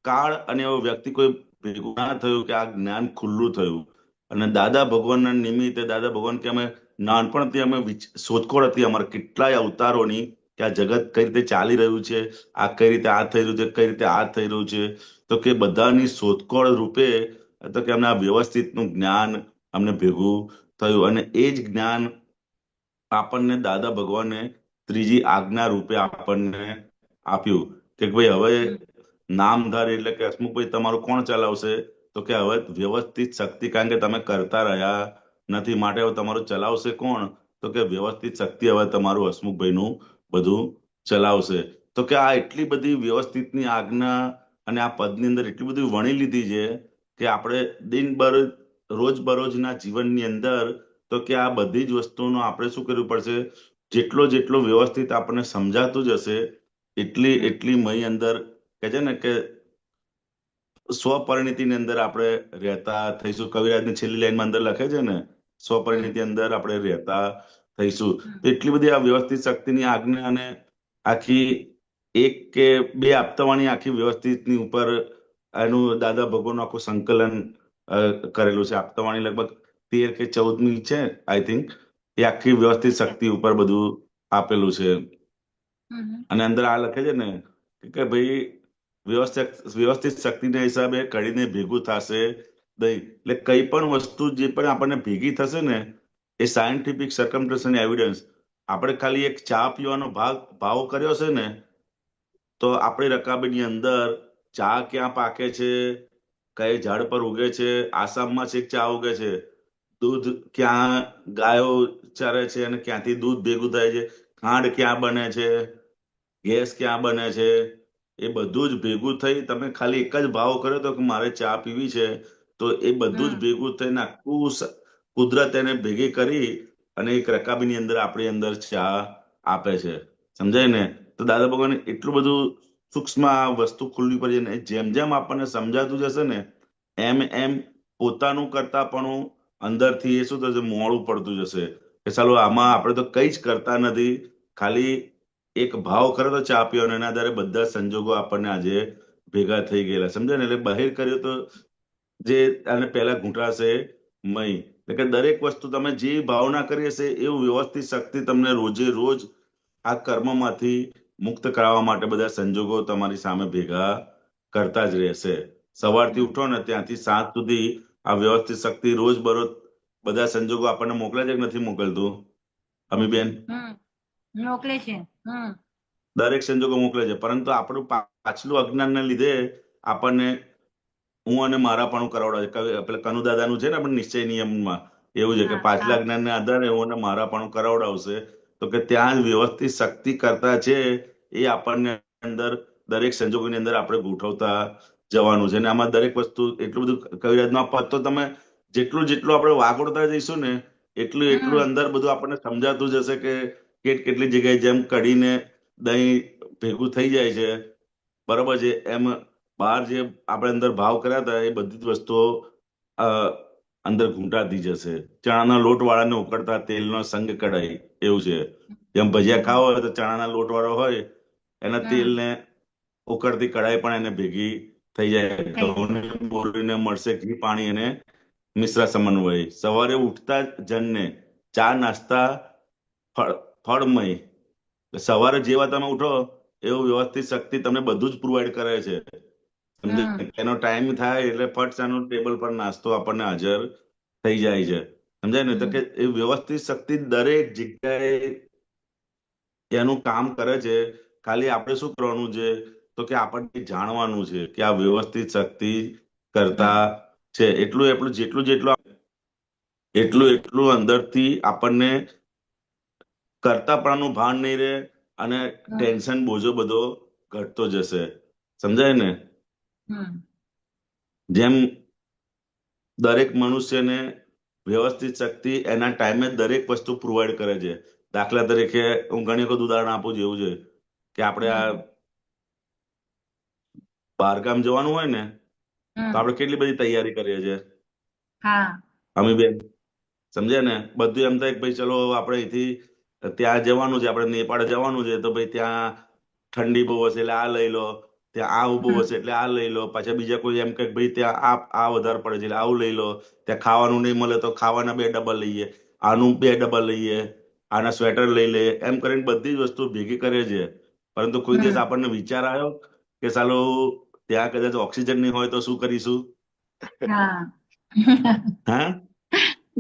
કાળ અને એવો વ્યક્તિ કોઈ ભેગું ના થયું કે આ જ્ઞાન ખુલ્લું થયું અને દાદા ભગવાનના નિમિત્તે દાદા ભગવાન કે અમે નાનપણથી અમે શોધખોળ હતી અમારા કેટલાય અવતારોની કે આ જગત કઈ રીતે ચાલી રહ્યું છે આ કઈ રીતે આ થઈ રહ્યું છે કઈ રીતે આ થઈ રહ્યું છે તો કે બધાની શોધખોળ રૂપે તો કે અમને આ વ્યવસ્થિતનું જ્ઞાન અમને ભેગું થયું અને એ જ જ્ઞાન આપણને દાદા ભગવાને ત્રીજી આજ્ઞા રૂપે આપણને આપ્યું કે ભાઈ હવે નામધારી એટલે કે હસમુખભાઈ તમારું કોણ ચલાવશે તો કે હવે વ્યવસ્થિત શક્તિ કારણ કે તમે કરતા રહ્યા નથી માટે હવે તમારું ચલાવશે કોણ તો કે વ્યવસ્થિત શક્તિ હવે તમારું હસમુખભાઈનું બધું ચલાવશે તો કે આ એટલી બધી વ્યવસ્થિતની આજ્ઞા અને આ પદની અંદર એટલી બધી વણી લીધી છે કે આપણે દિનભર રોજબરોજના જીવનની અંદર, તો કે આ બધી જ વસ્તુનો આપણે શું કરવું પડશે, જેટલો વ્યવસ્થિત આપણને સમજાતું જશે એટલી મય અંદર કે છે ને કે સ્વપરિણીતિની અંદર આપણે રહેતા થઈશું. કવિરાજની છેલ્લી લાઈનમાં અંદર લખે છે ને, સ્વપરિણીતિ અંદર આપણે રહેતા થઈશું. તો એટલી બધી આ વ્યવસ્થિત શક્તિની આજ્ઞા અને આખી એક કે બે આપતાવાણી આખી વ્યવસ્થિતની ઉપર એનું દાદા ભગવાનનું આખું સંકલન કરેલું છે. આપતાવાણી લગભગ 13 કે 14મી છે આઈ થિંક. એ આખી વ્યવસ્થિત શક્તિ ઉપર બધું આપેલું છે. અને અંદર આ લખે છે ને કે ભાઈ વ્યવસ્થિત શક્તિના હિસાબે કડીને ભેગું થશે નહીં. એટલે કઈ પણ વસ્તુ જે પણ આપણને ભેગી થશે ને, એ સાયન્ટિફિક સર્કમસ્ટન્સ એવિડન્સ. આપણે ખાલી એક ચા પીવાનો ભાવ કર્યો છે ને, તો આપણી રકાબીની અંદર ચા ક્યાં પાકે છે, કઈ ઝાડ પર ઉગે છે, આસામમાં છે ચા ઉગે છે, દૂધ ક્યાં ગાયો ચરે છે અને ક્યાંથી દૂધ ભેગું થાય છે, ખાંડ ક્યાં બને છે, ગેસ ક્યાં બને છે, એ બધું જ ભેગું થઈ તમે ખાલી એક જ ભાવ કર્યો તો કે મારે ચા પીવી છે, તો એ બધું જ ભેગું થઈને આખું કુદરત એને ભેગી કરી અને એક રકાબીની અંદર આપણી અંદર ચા આપે છે. સમજાય ને? તો દાદા ભગવાન એટલું બધું સૂક્ષ્મ આ વસ્તુ ખુલ્લી પડી છે ને, જેમ જેમ આપણને સમજાતું જશે ને એમ પોતાનું કરતા પણ અંદરથી એ શું થશે, મોડું પડતું જશે કે ચાલો આમાં આપણે તો કઈ જ કરતા નથી, ખાલી એક ભાવ કરે તો ચા પીવાનો, એના આધારે બધા સંજોગો આપણને આજે ભેગા થઈ ગયેલા. સમજાય ને? એટલે બહાર કર્યું તો જે આને પહેલા ઘૂંટાશે મય. એટલે કે દરેક વસ્તુ તમે જે ભાવના કરી હશે એવું વ્યવસ્થિત શક્તિ તમને રોજે રોજ આ કર્મમાંથી મુક્ત કરાવવા માટે બધા સંજોગો તમારી સામે ભેગા કરતા જ રહેશે. સવારથી ઉઠો ને ત્યાંથી સાંજ સુધી આ વ્યવસ્થિત શક્તિ રોજ બરોજ બધા સંજોગો આપણને મોકલે છે કે નથી મોકલતું અમીબેન? મોકલે છે. દરેક સંજોગો મોકલે છે, પરંતુ આપણું પાછલું અજ્ઞાનને લીધે આપણને હું અને મારાપણું કરાવડાવે છે. પેલા કનુ દાદાનું છે ને આપણે નિશ્ચય નિયમમાં એવું છે કે પાછલા જ્ઞાનને આધારે હું અને મારાપણું કરાવડાવશે. તો કે ત્યાં વ્યવસ્થિત શક્તિ કરતા છે એ આપણને અંદર દરેક સંજોગોની અંદર આપણે ગોઠવતા જવાનું છે. અને આમાં દરેક વસ્તુ એટલું બધું કવિરાજનું આપત તો તમે જેટલું આપણે વાગોળતા જઈશું ને એટલું અંદર બધું આપણને સમજાતું જશે કે કેટલી જગ્યાએ જેમ કઢીને દહીં ભેગું થઈ જાય છે, બરાબર છે, એમ બહાર જે આપણે અંદર ભાવ કર્યા હતા એ બધી જ વસ્તુઓ અંદર ઘૂંટાતી જશે. ચણાના લોટ વાળાને ઉકળતા તેલનો સંગ કઢાઈ એવું છે. જેમ ભજીયા ખાવા હોય તો ચણાના લોટ વાળો હોય એના તેલને ઉકળતી કઢાઈ પણ એને ભેગી થઈ જાય. ઘઉંની બોરીને મળશે ઘી પાણી અને મિશ્રા સમન્વય. સવારે ઉઠતા જણને ચા નાસ્તા ફળમય. સવારે જેવા તમે ઉઠો એવું વ્યવસ્થિત શક્તિ તમને બધું જ પ્રોવાઈડ કરે છે. એનો ટાઈમ થાય એટલે ફટ ચાનું ટેબલ પર નાસ્તો આપણને હાજર થઈ જાય છે. સમજાય ને? તો કે એ વ્યવસ્થિત શક્તિ દરેક જગ્યાએ એનું કામ કરે છે. ખાલી આપણે શું કરવાનું છે તો કે આપણને જાણવાનું છે કે આ વ્યવસ્થિત શક્તિ કરતા છે. એટલું અંદરથી આપણને કરતાપણાનું ભાન નહીં રહે અને ટેન્શન બોજો બધો ઘટતો જશે. સમજાય ને? જેમ દરેક મનુષ્યને વ્યવસ્થિત શક્તિ એના ટાઈમે દરેક વસ્તુ પ્રોવાઈડ કરે છે. દાખલા તરીકે હું ઘણી વખત ઉદાહરણ આપું છું. એવું છે કે આપણે આ બહારગામ જવાનું હોય ને તો આપણે કેટલી બધી તૈયારી કરીએ છીએ અમીબેન? સમજ્યા ને? બધું એમ થાય કે ભાઈ ચલો આપણે અહીંથી ત્યાં જવાનું છે, આપણે નેપાળ જવાનું છે, તો ભાઈ ત્યાં ઠંડી બહુ હશે એટલે આ લઈ લો, ત્યાં આ ઉભું હશે એટલે આ લઈ લો, પાછા બીજા કોઈ એમ કે ભાઈ ત્યાં આ વધારે પડે છે એટલે આવું લઈ લો, ત્યાં ખાવાનું નહીં મળે તો ખાવાના 2 ડબ્બા લઈએ, આનું 2 ડબ્બા લઈએ, આના સ્વેટર લઈ લે, એમ કરીને બધી જ વસ્તુ ભેગી કરે છે. પરંતુ કોઈ દિવસ આપણને વિચાર આવ્યો કે ચાલો ત્યાં કદાચ ઓક્સિજન નહીં હોય તો શું કરીશું? હા,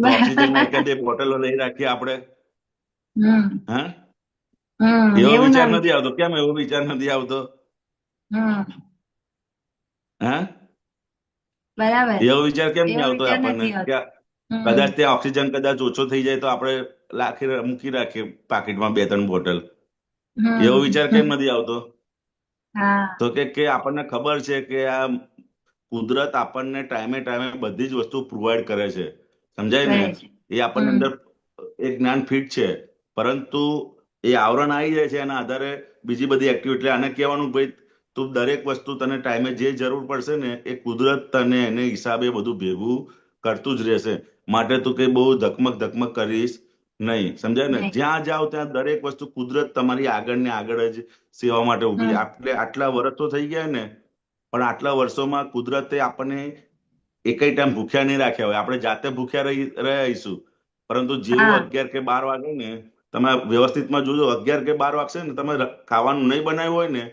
ઓક્સિજન ના એકાદ 2 બોટલો લઈ રાખીએ આપણે. હા, એવો વિચાર નથી આવતો. કેમ એવો વિચાર નથી આવતો? હા, બરાબર. એવો વિચાર કેમ નહીં એવો આવતો વિચાર આપણને નથી આવતો. કે કદાચ ત્યાં ઓક્સિજન કદાચ ઓછો થઈ જાય તો આપણે મૂકી રાખીએ પાકીટમાં 2-3 બોટલ? એવો વિચાર કેમ નથી આવતો? તો કે આપણને ખબર છે કે આ કુદરત આપણને ટાઈમે ટાઈમે બધી જ વસ્તુ પ્રોવાઈડ કરે છે, સમજાય ને? કરે છે. એ આપણને અંદર એ જ્ઞાન ફિટ છે, પરંતુ એ આવરણ આવી જાય છે એના આધારે બીજી બધી એક્ટિવિટી. આને કહેવાનું ભાઈ તું દરેક વસ્તુ તને ટાઈમે જે જરૂર પડશે ને એ કુદરત તને એને હિસાબે બધું ભેગું કરતું જ રહેશે. માટે તું કઈ બહુ ધકમક કરીશ નહીં, સમજાય ને? નહીં. જ્યાં જાઓ ત્યાં દરેક વસ્તુ કુદરત તમારી આગળ ને આગળ જ સેવા માટે ઊભી છે. આપણે આટલા વર્ષ તો થઈ ગયા ને, પણ આટલા વર્ષોમાં કુદરતે આપણને એકય ટાઈમ ભૂખ્યા નહીં રાખ્યા હોય. આપણે જાતે ભૂખ્યા રહીશું, પરંતુ જેવું હા 11 કે 12 વાગે ને, તમે વ્યવસ્થિતમાં જોજો, 11 કે 12 વાગશે ને, તમે ખાવાનું નહીં બનાવ્યું હોય ને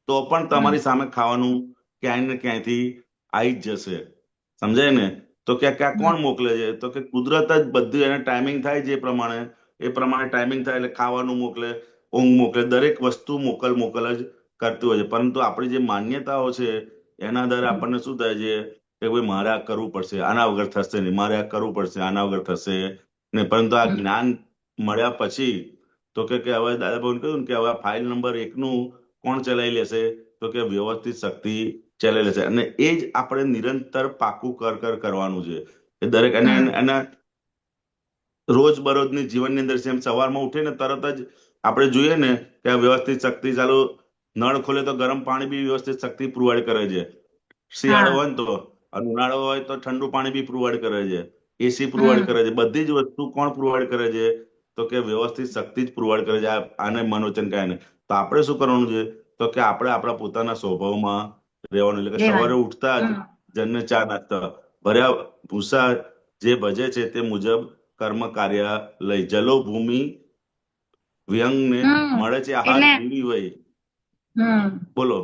તો પણ તમારી સામે ખાવાનું ક્યાંય ને ક્યાંયથી આવી જ જશે, સમજાય ને? તો ક્યાં કોણ મોકલે છે? તો કે કુદરત જ બધું, એને ટાઈમિંગ થાય જે પ્રમાણે, એ પ્રમાણે ટાઈમિંગ થાય એટલે ખાવાનું મોકલે, ઊંઘ મોકલે, દરેક વસ્તુ મોકલ જ કરતી હોય છે. પરંતુ આપણી જે માન્યતાઓ છે એના આધારે આપણને શું થાય છે કે ભાઈ મારે આ કરવું પડશે, આના વગર થશે નહીં, મારે આ કરવું પડશે, આના વગર થશે નહીં. પરંતુ આ જ્ઞાન મળ્યા પછી તો કે હવે દાદા ભાઈ કહ્યું ને કે હવે ફાઇલ નંબર 1 નું કોણ ચલાવી લેશે? તો કે વ્યવસ્થિત શક્તિ ચલાવી લેશે. અને એ જ આપણે નિરંતર પાકું કરવાનું છે. એ દરેક અને રોજબરોજની જીવનની અંદર જેમ સવારમાં ઉઠીને તરત જ આપણે જોઈએ ને કે આ વ્યવસ્થિત શક્તિ ચાલુ, નળ ખોલે તો ગરમ પાણી બી વ્યવસ્થિત શક્તિ પ્રોવાઈડ કરે છે. શિયાળો હોય ને તો, અને ઉનાળો હોય તો ઠંડુ પાણી બી પ્રોવાઈડ કરે છે, એસી પ્રોવાઈડ કરે છે. બધી જ વસ્તુ કોણ પ્રોવાઈડ કરે છે? તો કે વ્યવસ્થિત શક્તિ જ પ્રોવાઈડ કરે છે. આને મનોચન કહે ને. તો આપણે શું કરવાનું છે? તો કે આપણે આપણા પોતાના સ્વભાવમાં રહેવાનું. એટલે કે સવારે ઉઠતા જ જનને ચા નાસ્તા ભર્યા ભૂસા જે ભજે છે તે મુજબ કર્મ કાર્ય લઈ, જલો ભૂમિ વ્યંગને મળે છે આહાર જીવી હોય. બોલો.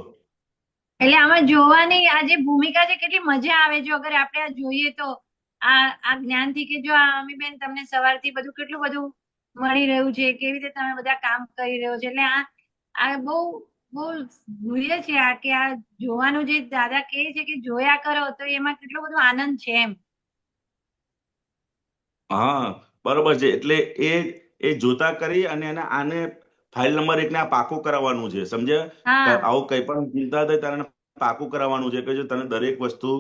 એટલે આમાં જોવાની આ જે ભૂમિકા છે કેટલી મજા આવે છે અગર આપણે આ જોઈએ તો. આ જ્ઞાનથી કે જો આ અમીબેન તમને સવારથી બધું કેટલું બધું મળી રહ્યું છે, કેવી રીતે તમે બધા કામ કરી રહ્યો છે. એટલે આ બહુ ભૂલ્ય છે આ, કે આ જોવાનું જે દાદા કહે છે કે જોયા કરો તો એમાં કેટલો બધો આનંદ છે એમ. હા બરોબર છે. એટલે એ જોતા કરી અને આને ફાઇલ નંબર 1 ને આ પાકું કરાવવાનું છે, સમજ્યા? આવું કઈ પણ ચિંતા થાય તારે પાકું કરાવવાનું છે કે જો તને દરેક વસ્તુ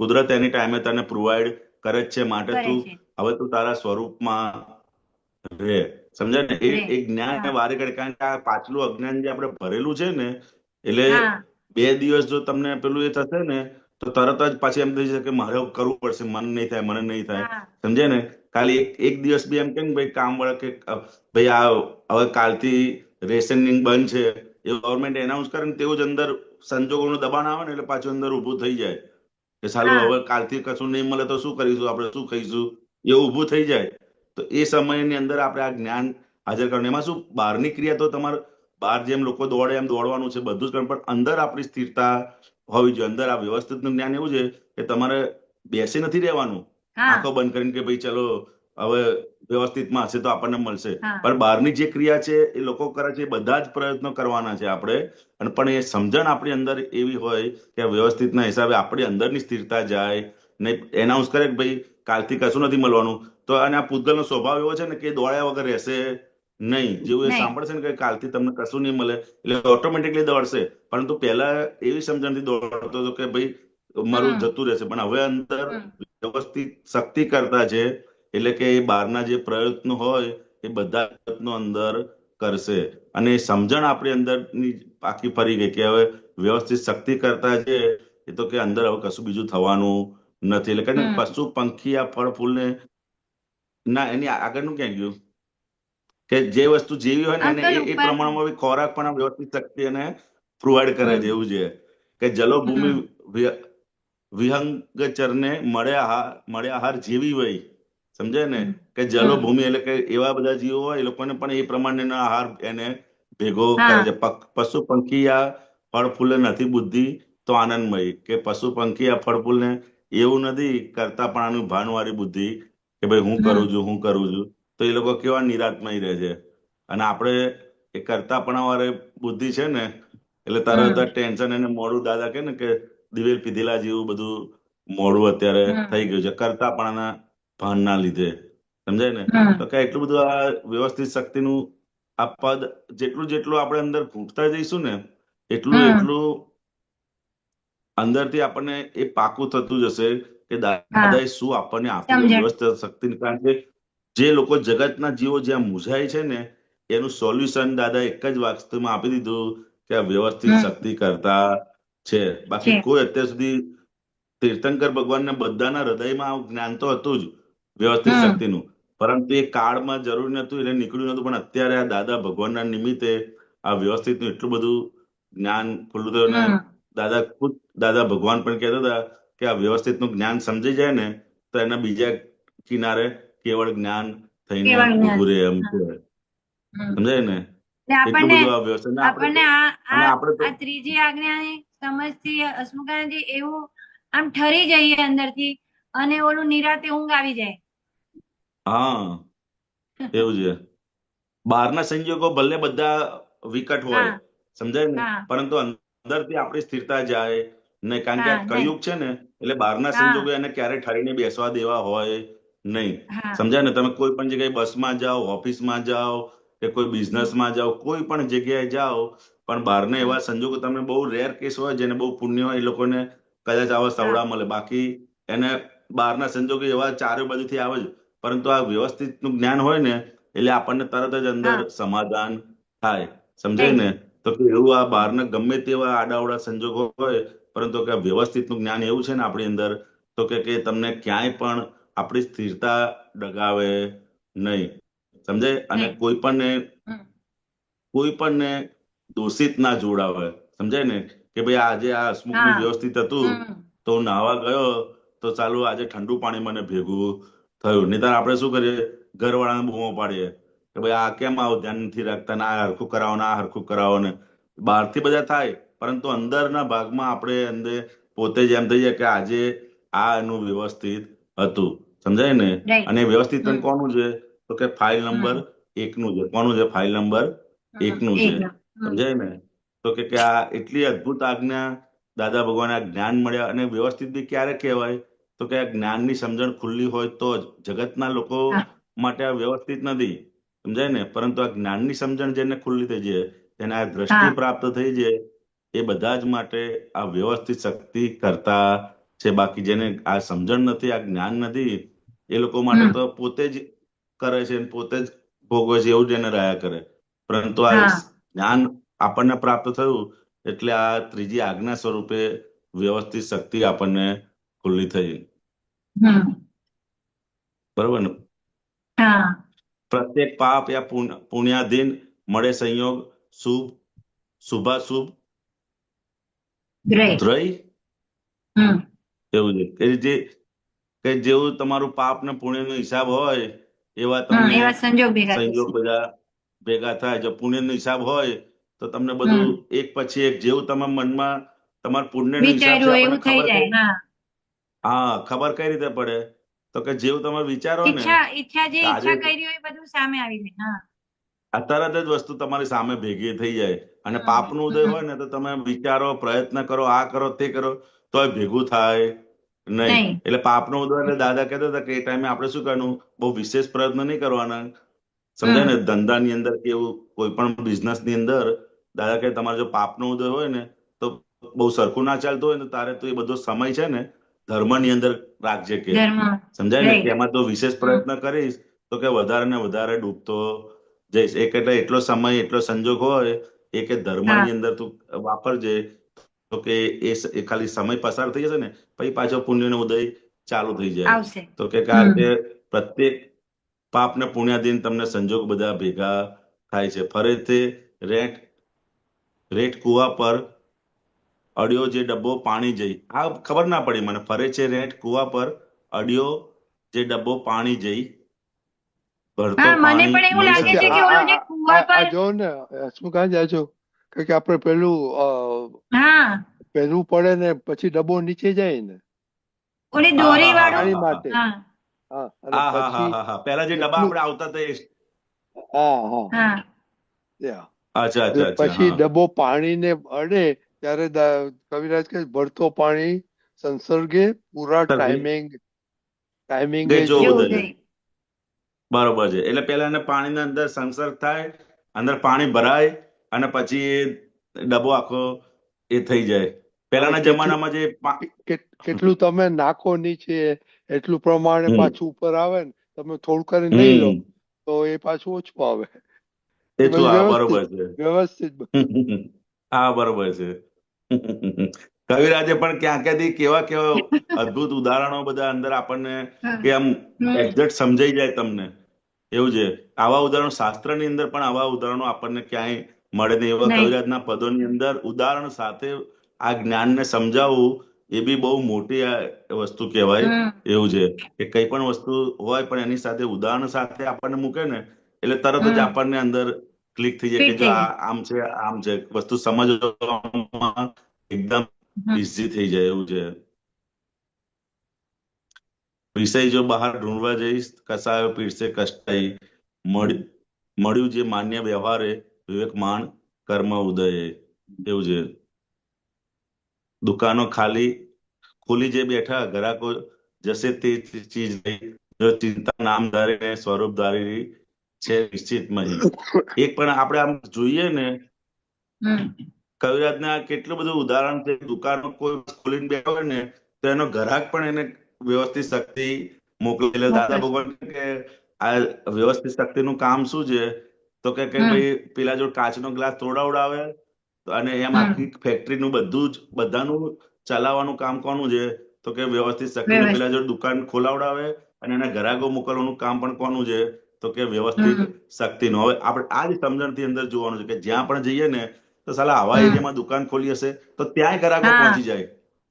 કુદરત એની ટાઈમે તને પ્રોવાઈડ કરે જ છે. માટે તું હવે તું તારા સ્વરૂપમાં રહે, સમજાય ને? એ જ્ઞાન વારે ઘડે, કારણ કે આ પાછલું અજ્ઞાન જે આપણે ભરેલું છે ને, એટલે 2 દિવસ જો તમને પેલું એ થશે ને તો તરત જ પાછી એમ થઈ જશે કે મારે કરવું પડશે, મને નહીં થાય, સમજે ને? ખાલી એક દિવસ બી એમ કેમ ભાઈ કામ વાળા કે ભાઈ આ હવે કાલથી રેશનિંગ બંધ છે એ ગવર્મેન્ટ એનાઉન્સ કરે ને તેવું જ અંદર સંજોગોનું દબાણ આવે ને એટલે પાછું અંદર ઊભું થઈ જાય કે સાલું હવે કાલથી કશું નહીં મળે તો શું કરીશું, આપણે શું ખાઈશું, એવું ઊભું થઈ જાય. તો એ સમયની અંદર આપણે આ જ્ઞાન હાજર કરવાનું. એમાં શું બહારની ક્રિયા તો તમારે બહાર જેમ લોકો દોડે એમ દોડવાનું છે, બધું જ કરવાનું, પણ અંદર આપણી સ્થિરતા હોવી જોઈએ. અંદર આ વ્યવસ્થિતનું જ્ઞાન એવું છે કે તમારે બેસી નથી રહેવાનું આંખો બંધ કરીને કે ભાઈ ચલો હવે વ્યવસ્થિતમાં હશે તો આપણને મળશે. પણ બહારની જે ક્રિયા છે એ લોકો કરે છે, બધા જ પ્રયત્નો કરવાના છે આપણે. અને પણ એ સમજણ આપણી અંદર એવી હોય કે વ્યવસ્થિતના હિસાબે આપણી અંદરની સ્થિરતા જાય ને. એનાઉન્સ કરે કે ભાઈ કાલથી કશું નથી મળવાનું, તો અને આ પૂતગલનો સ્વભાવ એવો છે ને કે દોડ્યા વગર રહેશે નહીં. જેવું એ સાંભળશે ને કે કાલથી તમને કશું નહીં મળે એટલે ઓટોમેટિકલી દોડશે. પરંતુ પહેલા એવી સમજણથી દોડતો હતો કે ભાઈ મારું જતું રહેશે. પણ હવે અંદર વ્યવસ્થિત શક્તિ કરતા છે, એટલે કે એ બહારના જે પ્રયત્નો હોય એ બધા પ્રયત્નો અંદર કરશે. અને એ સમજણ આપણી અંદરની પાકી ફરી ગઈ કે હવે વ્યવસ્થિત શક્તિ કરતા છે એ તો કે અંદર હવે કશું બીજું થવાનું નથી. એટલે કે પશુ પંખી આ ફળ ફૂલ ને ના એની આગળનું ક્યાં ગયું કે જે વસ્તુ જેવી હોય ને એને એ પ્રમાણમાં ખોરાક પણ વ્યવસ્થિત શક્તિ એને પ્રોવાઈડ કરે છે. એવું છે કે જલોભૂમિ વિહંગચરને મળે આહાર જેવી હોય, સમજાય ને? કે જલોભૂમિ એટલે કે એવા બધા જીવો હોય એ લોકોને પણ એ પ્રમાણેનો આહાર એને ભેગો કરે છે. પશુ પંખી આ ફળ ફૂલ નથી બુદ્ધિ તો આનંદમય, કે પશુ પંખી આ ફળ ફૂલ ને એવું નથી કરતા પણ આનું ભાનવાળી બુદ્ધિ કે ભાઈ હું કરું છું. તો એ લોકો કેવા નિરાતમય રહે છે. અને આપણે એ કરતા પણ વાળી બુદ્ધિ છે ને એટલે તરત ટેન્શન એને મોડું, દાદા કે ને કે દિવેલ પીધેલા જેવું બધું મોડું અત્યારે થઈ ગયું છે કરતા પણ ભાનના લીધે, સમજાય ને? તો કે એટલું બધું આ વ્યવસ્થિત શક્તિનું આ પદ જેટલું આપણે અંદર ઘૂંટતા જઈશું ને એટલું અંદરથી આપણને એ પાકું થતું જશે કે હા દાદાએ શું આપણને આપ્યું છે સમજણ વ્યવસ્થિત શક્તિ. કારણ કે જે લોકો જગતના જીવો જ્યાં મૂંઝાય છે ને એનું સોલ્યુશન દાદા એક જ વાસ્તુમાં આપી દીધું કે આ વ્યવસ્થિત હમ શક્તિ કરતા છે. બાકી છે કોઈ અત્યાર સુધી તીર્થંકર ભગવાનને બધાના હૃદયમાં આ જ્ઞાન તો હતું જ વ્યવસ્થિત હમ શક્તિનું, પરંતુ એ કાળમાં જરૂર નતું એટલે નીકળ્યું નતું. પણ અત્યારે આ દાદા ભગવાનના નિમિત્તે આ વ્યવસ્થિતનું એટલું બધું જ્ઞાન ખુલ્લું થયું ને હમ દાદા ખુદ દાદા ભગવાન પણ કહેતા હતા કે આ વ્યવસ્થિતનું જ્ઞાન સમજી જાય ને તો એના બીજા કિનારે કેવળ જ્ઞાન થઈને કેવળ જ્ઞાન. ઉભું રહે એમ હમ છે. હમ સમજાય ને? એટલે એટલું આપણને બધું આ વ્યવસ્થિત ને આપણે આપણને તો આ અને આ આપણે તો આ ત્રીજી આજ્ઞાની સમજથી હસમુખાનંદજી એવું આમ ઠરી જઈએ અંદરથી અને ઓલું નિરાતે ઊંઘ આવી જાય. હા એવું છે. બહારના સંજોગો ભલે બધા વિકટ હોય, હા સમજાય ને, હા પરંતુ અંદરથી આપણી સ્થિરતા જાય નહીં. કારણ કે હા આ નહીં કળિયુગ છે ને એટલે બહારના હા સંજોગો એને ક્યારે ઠરીને બેસવા દેવા હોય નહીં. હા સમજાય ને? તમે કોઈ પણ જગ્યાએ બસમાં જાઓ, ઓફિસમાં જાઓ કે કોઈ બિઝનેસમાં જાઓ, કોઈ પણ જગ્યાએ જાઓ, પણ બહારના એવા સંજોગો તમને બહુ રેર કેસ હોય જેને બહુ પુણ્ય હોય એ લોકોને કદાચ આવા હા સવડા મળે. બાકી એને બહારના સંજોગો એવા ચારે બાજુથી આવે જ. પરંતુ આ વ્યવસ્થિતનું જ્ઞાન હોય ને એટલે આપણને તરત જ અંદર હા સમાધાન થાય. સમજાય થઈ ને? તો કે એવું આ બહારના ગમે તેવા આડાઅવળા સંજોગો હોય, પરંતુ કે આ વ્યવસ્થિતનું જ્ઞાન એવું છે ને આપણી અંદર તો કે તમને ક્યાંય પણ આપણી સ્થિરતા ડગાવે નહીં. સમજાય? અને નહીં. હમ કોઈ પણને દોષિત ના જોડાવે. સમજાય ને? કે ભાઈ આજે આ હસમુખનું હા વ્યવસ્થિત હતું હમ તો હું નાહવા ગયો તો ચાલુ આજે ઠંડુ પાણી મને ભેગું થયું. નહીંતર આપણે શું કરીએ? ઘરવાળાને બૂમો પાડીએ કે ભાઈ આ કેમ આવું ધ્યાન નથી રાખતા, ના આ હરખું કરાવો, ના આ હરખું કરાવો. ને બહારથી બધા થાય પરંતુ અંદરના ભાગમાં આપણે અંદર પોતે જ એમ થઈ જાય કે આજે આ એનું વ્યવસ્થિત હતું. સમજાય ને? રાઈટ. અને વ્યવસ્થિત પણ હમ કોનું છે? તો કે ફાઇલ નંબર હમ 1નું છે. કોનું છે? ફાઇલ નંબર 1નું છે. એકદમ સમજાય ને? તો કે આ એટલી અદ્ભુત આજ્ઞા દાદા ભગવાન આ જ્ઞાન મળ્યા. અને વ્યવસ્થિત બી ક્યારે કહેવાય? તો કે આ જ્ઞાનની સમજણ ખુલ્લી હોય તો જ. જગતના લોકો હા માટે આ વ્યવસ્થિત નથી. સમજાય ને? પરંતુ આ જ્ઞાનની સમજણ જેને ખુલ્લી થઈ જાય, તેને આ દ્રષ્ટિ હા પ્રાપ્ત થઈ જાય, એ બધા જ માટે આ વ્યવસ્થિત શક્તિ કરતા છે. બાકી જેને આ સમજણ નથી, આ જ્ઞાન નથી, એ લોકો માટે હમ તો પોતે જ કરે છે અને પોતે જ ભોગવે છે એવું જ એને રહ્યા કરે. પરંતુ આ હા જ્ઞાન આપણને પ્રાપ્ત થયું એટલે આ ત્રીજી આજ્ઞા સ્વરૂપે વ્યવસ્થિત શક્તિ આપણને ખુલ્લી થઈ. હમ બરોબર ને? હા પ્રત્યેક પાપ યા પુણ્યાધીન મળે સંયોગ શુભ શુભાશુભ ગ્રેટ. દ્રય. હમ એવું છે કે જેવું તમારું પાપ ને પુણ્યનો હિસાબ હોય એવા તમને એવા સંજોગ ભેગા સંયોગ થશે. બધા ભેગા થાય. જો પુણ્યનો હિસાબ હોય તો તમને બધું હમ એક પછી એક જેવું તમારા મનમાં તમારા પુણ્યનો હિસાબ છે વિચાર્યું આપણને એવું થઈ ખબર કઈ. જાય. હા હા, ખબર કઈ રીતે પડે? તો કે જેવું તમે વિચારો ને ઈચ્છા જે કે આજે ઈચ્છા કરી હોય એ બધું સામે આવી જાય. હા આ તરત જ વસ્તુ તમારી સામે ભેગી થઈ જાય. અને હમ પાપનું ઉદય હમ હોય ને તો તમે વિચારો, પ્રયત્ન કરો, આ કરો, તે કરો, તોય ભેગું થાય નહીં. નહીં. એટલે પાપનો ઉદય એટલે દાદા કહેતા હતા કે એ ટાઈમે આપણે શું કરવાનું? બહુ વિશેષ પ્રયત્ન નહીં કરવાના. સમજાય હમ ને? ધંધાની અંદર કે એવું કોઈ પણ બિઝનેસની અંદર દાદા કે તમારે જો પાપનો ઉદય હોય ને તો બહુ સરખું ના ચાલતું હોય ને તારે તો એ બધો સમય છે ને ધર્મની અંદર રાખજે કે. ધર્મ. સમજાય ને? કે રાઈટ. એમાં તો વિશેષ હમ પ્રયત્ન કરીશ તો કે વધારે ને વધારે ડૂબતો જઈશ. એક એટલે એટલો સમય એટલો સંજોગ હોય એ કે હા ધર્મની અંદર તું વાપરજે તો કે એ ખાલી સમય પસાર થઈ જશે ને પછી પાછો પુણ્યનો ઉદય ચાલુ થઈ જાય. આવશે. તો કે આ હમ રીતે પ્રત્યેક પાપ ને પુણ્યાધીન તમને સંજોગ બધા ભેગા થાય છે. ફરે તે રેટ કુવા પર અડ્યો જે ડબ્બો પાણી જઈ. આ ખબર ના પડી મને. ફરે છે રેટ કુવા પર અડ્યો જે ડબ્બો પાણી જઈ, ભરતો હા મને પાણી પણ એવું મળી લાગે પછી છે સંતોષ. કે ઓલું જે કુવા આ પર. જો ને હસમુખ જાજો કે આપણે પેલું હા પહેરવું પડે ને પછી ડબ્બો નીચે જાય ને ઓલી હા દોરી હા હા વાળું. પાણી હા માટે. હા હા અને હા હા હા પછી હા હા પેલા જે ડબ્બા એટલું આપણે આવતા હતા એ. હા હા હા yeah. અચ્છા એટલે અચ્છા અચ્છા પછી હા ડબ્બો પાણીને અડે ત્યારે કવિરાજ કહે ભરતો પાણી સંસર્ગે પૂરા સરખી ટાઈમિંગે ગઈ જો જો. જેવું બધા છે. થઈ. બરોબર છે. એટલે પેલા એને પાણીના અંદર સંસર્ગ થાય, અંદર પાણી ભરાય અને પછી એ ડબ્બો આખો એ થઈ જાય. પહેલાના કેટલું જમાનામાં જે કેટલું તમે નાખો નીચે એટલું પ્રમાણે હમ પાછું ઉપર આવે ને, તમે થોડું કરીને લઈ લો હમ તો એ પાછું ઓછું આવે. એ એ બધું હા વ્યવસ્થિત બરોબર છે. વ્યવસ્થિત હા બરોબર છે. કવિરાજે પણ ક્યાં ક્યાંથી કેવા કેવા અદ્ભુત ઉદાહરણો બધા અંદર આપણને કે આમ એક્ઝેક્ટ સમજાઈ જાય તમને એવું છે. આવા ઉદાહરણો શાસ્ત્રની અંદર પણ આવા ઉદાહરણો આપણને ક્યાંય મળે નહીં. એવા નહીં. કવિરાજના પદોની અંદર ઉદાહરણ સાથે આ જ્ઞાનને સમજાવવું એ બી બહુ મોટી આ વસ્તુ કહેવાય એવું છે કે કઈ પણ વસ્તુ હોય પણ એની સાથે ઉદાહરણ સાથે આપણને મૂકે ને એટલે તરત જ આપણને અંદર ક્લિક થઈ જાય કે ફિટ જો થઈ આ આમ છે આમ છે, વસ્તુ સમજવામાં એકદમ જાય. ઇઝી થઈ જાય એવું છે. વિષય જો બહાર ઢૂંઢવા જઈશ, કસાયો પીરસે કષ્ટાઈ, મળ્યું જે માન્ય વ્યવહારે, વિવેકમાન કર્મ ઉદયે એવું છે. દુકાનો ખાલી ખોલી જે બેઠા ગ્રાહકો જશે તે ચીજ નહીં, જો ચિંતા નામધારી સ્વરૂપધારી છે નિશ્ચિતમય. એક પણ આપણે આમ જોઈએ ને કવિરાજના કેટલું બધું ઉદાહરણ છે. દુકાનો કોઈ ખોલીને બેઠો હોય ને તો એનો ગ્રાહક પણ એને વ્યવસ્થિત શક્તિ મોકલે. એટલે દાદા ભગવાન કે આ વ્યવસ્થિત શક્તિનું કામ શું છે તો કે ભાઈ પેલા જો કાચનો ગ્લાસ તોડાવડાવે અને એમ આખી ફેક્ટરીનું બધું જ બધાનું ચલાવવાનું કામ કોનું છે તો કે વ્યવસ્થિત શક્તિનું. પેલા જો દુકાન ખોલાવડાવે અને એના ગ્રાહકો મોકલવાનું કામ પણ કોનું છે તો કે વ્યવસ્થિત શક્તિનું. હવે આપણે આ જ સમજણથી અંદર જોવાનું છે કે જ્યાં પણ જઈએ ને તો સાલા આવા એરિયામાં દુકાન ખોલી હશે તો ત્યાંય ગ્રાહકો પહોંચી જાય.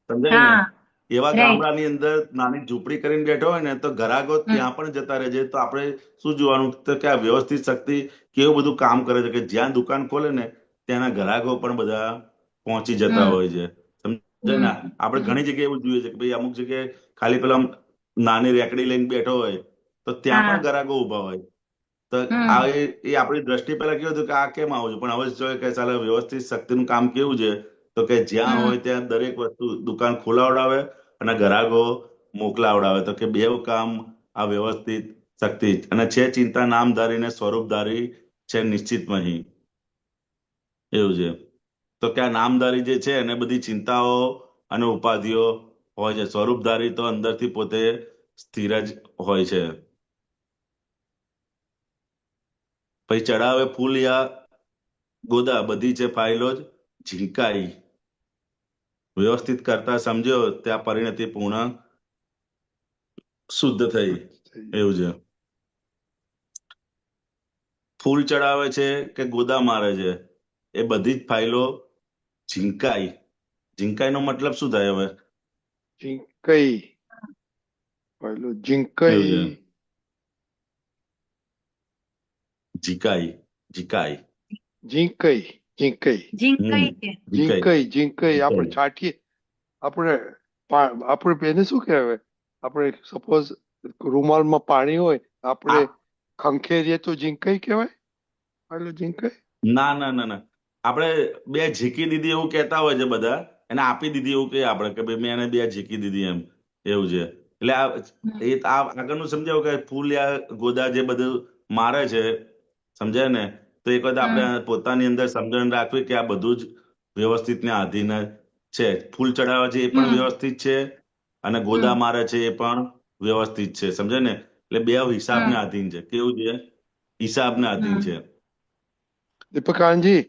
સમજાય ને? એવા ગામડાની અંદર નાની ઝૂંપડી કરીને બેઠો હોય ને તો ગ્રાહકો ત્યાં પણ જતા રહે છે. તો આપણે શું જોવાનું તો કે આ વ્યવસ્થિત શક્તિ કેવું બધું કામ કરે છે કે જ્યાં દુકાન ખોલે ને ત્યાંના ગ્રાહકો પણ બધા પહોંચી જતા હોય છે. સમજાય ને? આપણે ઘણી જગ્યાએ એવું જોઈએ છે કે ભાઈ અમુક જગ્યાએ ખાલી પેલા નાની રેકડી લઈને બેઠો હોય તો ત્યાં પણ ગ્રાહકો ઉભા હોય. તો આ એ આપણી દ્રષ્ટિ પહેલા કેવું હતું કે આ કેમ આવું છે, પણ હવે જોઈએ કે ચાલે વ્યવસ્થિત શક્તિનું કામ કેવું છે તો કે જ્યાં હોય ત્યાં દરેક વસ્તુ દુકાન ખોલાવડાવે અને ગ્રાહકો મોકલાવડાવે. તો કે બેવ કામ આ વ્યવસ્થિત શક્તિ અને છે ચિંતા નામધારી ને સ્વરૂપધારી છે નિશ્ચિતમય એવું છે. તો કે આ નામધારી જે છે એને બધી ચિંતાઓ અને ઉપાધિઓ હોય છે. સ્વરૂપધારી તો અંદરથી પોતે સ્થિર જ હોય છે. પછી ચડાવે ફૂલ યા ગોદા, બધી છે ફાઇલો જ ઝીંકાઈ. વ્યવસ્થિત કરતા સમજ્યો ત્યાં પરિણતિ પૂર્ણ શુદ્ધ થઈ એવું છે. ફૂલ ચડાવે છે કે ગોદા મારે છે એ બધી જ ફાઇલો ઝીંકાઈ. ઝીંકાઈનો મતલબ શું થાય હવે? ઝીંકાઈ પેલું એવું ઝીંકાઈ છે. ઝીકાઈ ઝીકાઈ ઝીંકાઈ ઝીંકાઈ ઝીંકાઈ ઝીંકાઈ ઝીંકાઈ આપણે ઝીંકાઈ. છાંટીએ આપણે આપણે એને શું કહેવાય, આપણે સપોઝ રૂમાલમાં પાણી હોય આપણે ખંખેરીએ તો ઝીંકાઈ કહેવાય. પેલું ઝીંકાઈ ના ના ના ના, આપણે બે ઝીકી દીધી એવું કહેતા હોય છે બધા. એને આપી દીધી એવું કહીએ આપણે કે ભાઈ મેં એને બે ઝીકી દીધી એમ એવું છે. એટલે આ આગળનું સમજાવું કે ફૂલ યા ગોદા જે બધું મારે છે સમજાય ને, તો એક વખત આપણે પોતાની અંદર સમજણ રાખવી કે આ બધું જ વ્યવસ્થિત ને આધીન છે. ફૂલ ચડાવે છે એ પણ વ્યવસ્થિત છે અને ગોદા મારે છે એ પણ વ્યવસ્થિત છે. સમજાય ને? એટલે બે હિસાબને આધીન છે. કેવું છે? હિસાબને આધીન છે. દીપકાનજી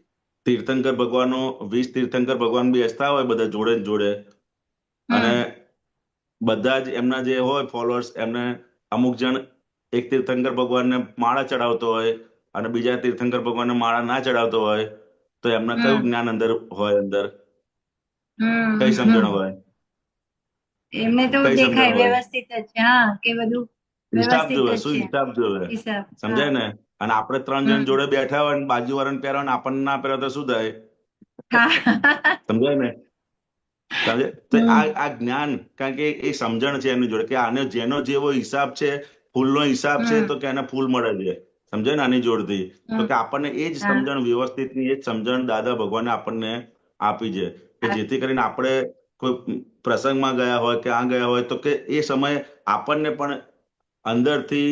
તીર્થંકર ભગવાનનો 20 તીર્થંકર ભગવાન બેસતા હોય બધા જોડે જ જોડે અને બધા જ એમના જે હોય ફોલોઅર્સ એમને અમુક જણ એક તીર્થંકર ભગવાનને માળા ચડાવતો હોય અને બીજા તીર્થંકર ભગવાનને માળા ના ચડાવતો હોય તો એમને કયું જ્ઞાન અંદર હોય? અંદર કઈ સમજણ હોય? એમને તો કઈ સમજણ દેખાય હોય? વ્યવસ્થિત જ છે. હા, કે બધું હિસાબ વ્યવસ્થિત જોવે. જ શું છે. હિસાબ જોવે? હિસાબ. સમજાય ને? અને આપણે 3 જણ જોડે બેઠા હોય ને બાજુવાળાને પહેરાવે ને આપણને ના પહેરાવે તો શું થાય? સમજાય ને? સમજે? તો આ જ્ઞાન, કારણ કે એ સમજણ છે એમની જોડે કે આને જેનો જેવો હિસાબ છે, ફૂલનો હિસાબ છે તો કે એને ફૂલ મળે છે. સમજાય ને? આની જોડથી તો કે આપણને એ જ સમજણ વ્યવસ્થિતની એ જ સમજણ દાદા ભગવાને આપણને આપી છે કે જેથી કરીને આપણે કોઈ પ્રસંગમાં ગયા હોય કે આ ગયા હોય તો કે એ સમયે આપણને પણ અંદરથી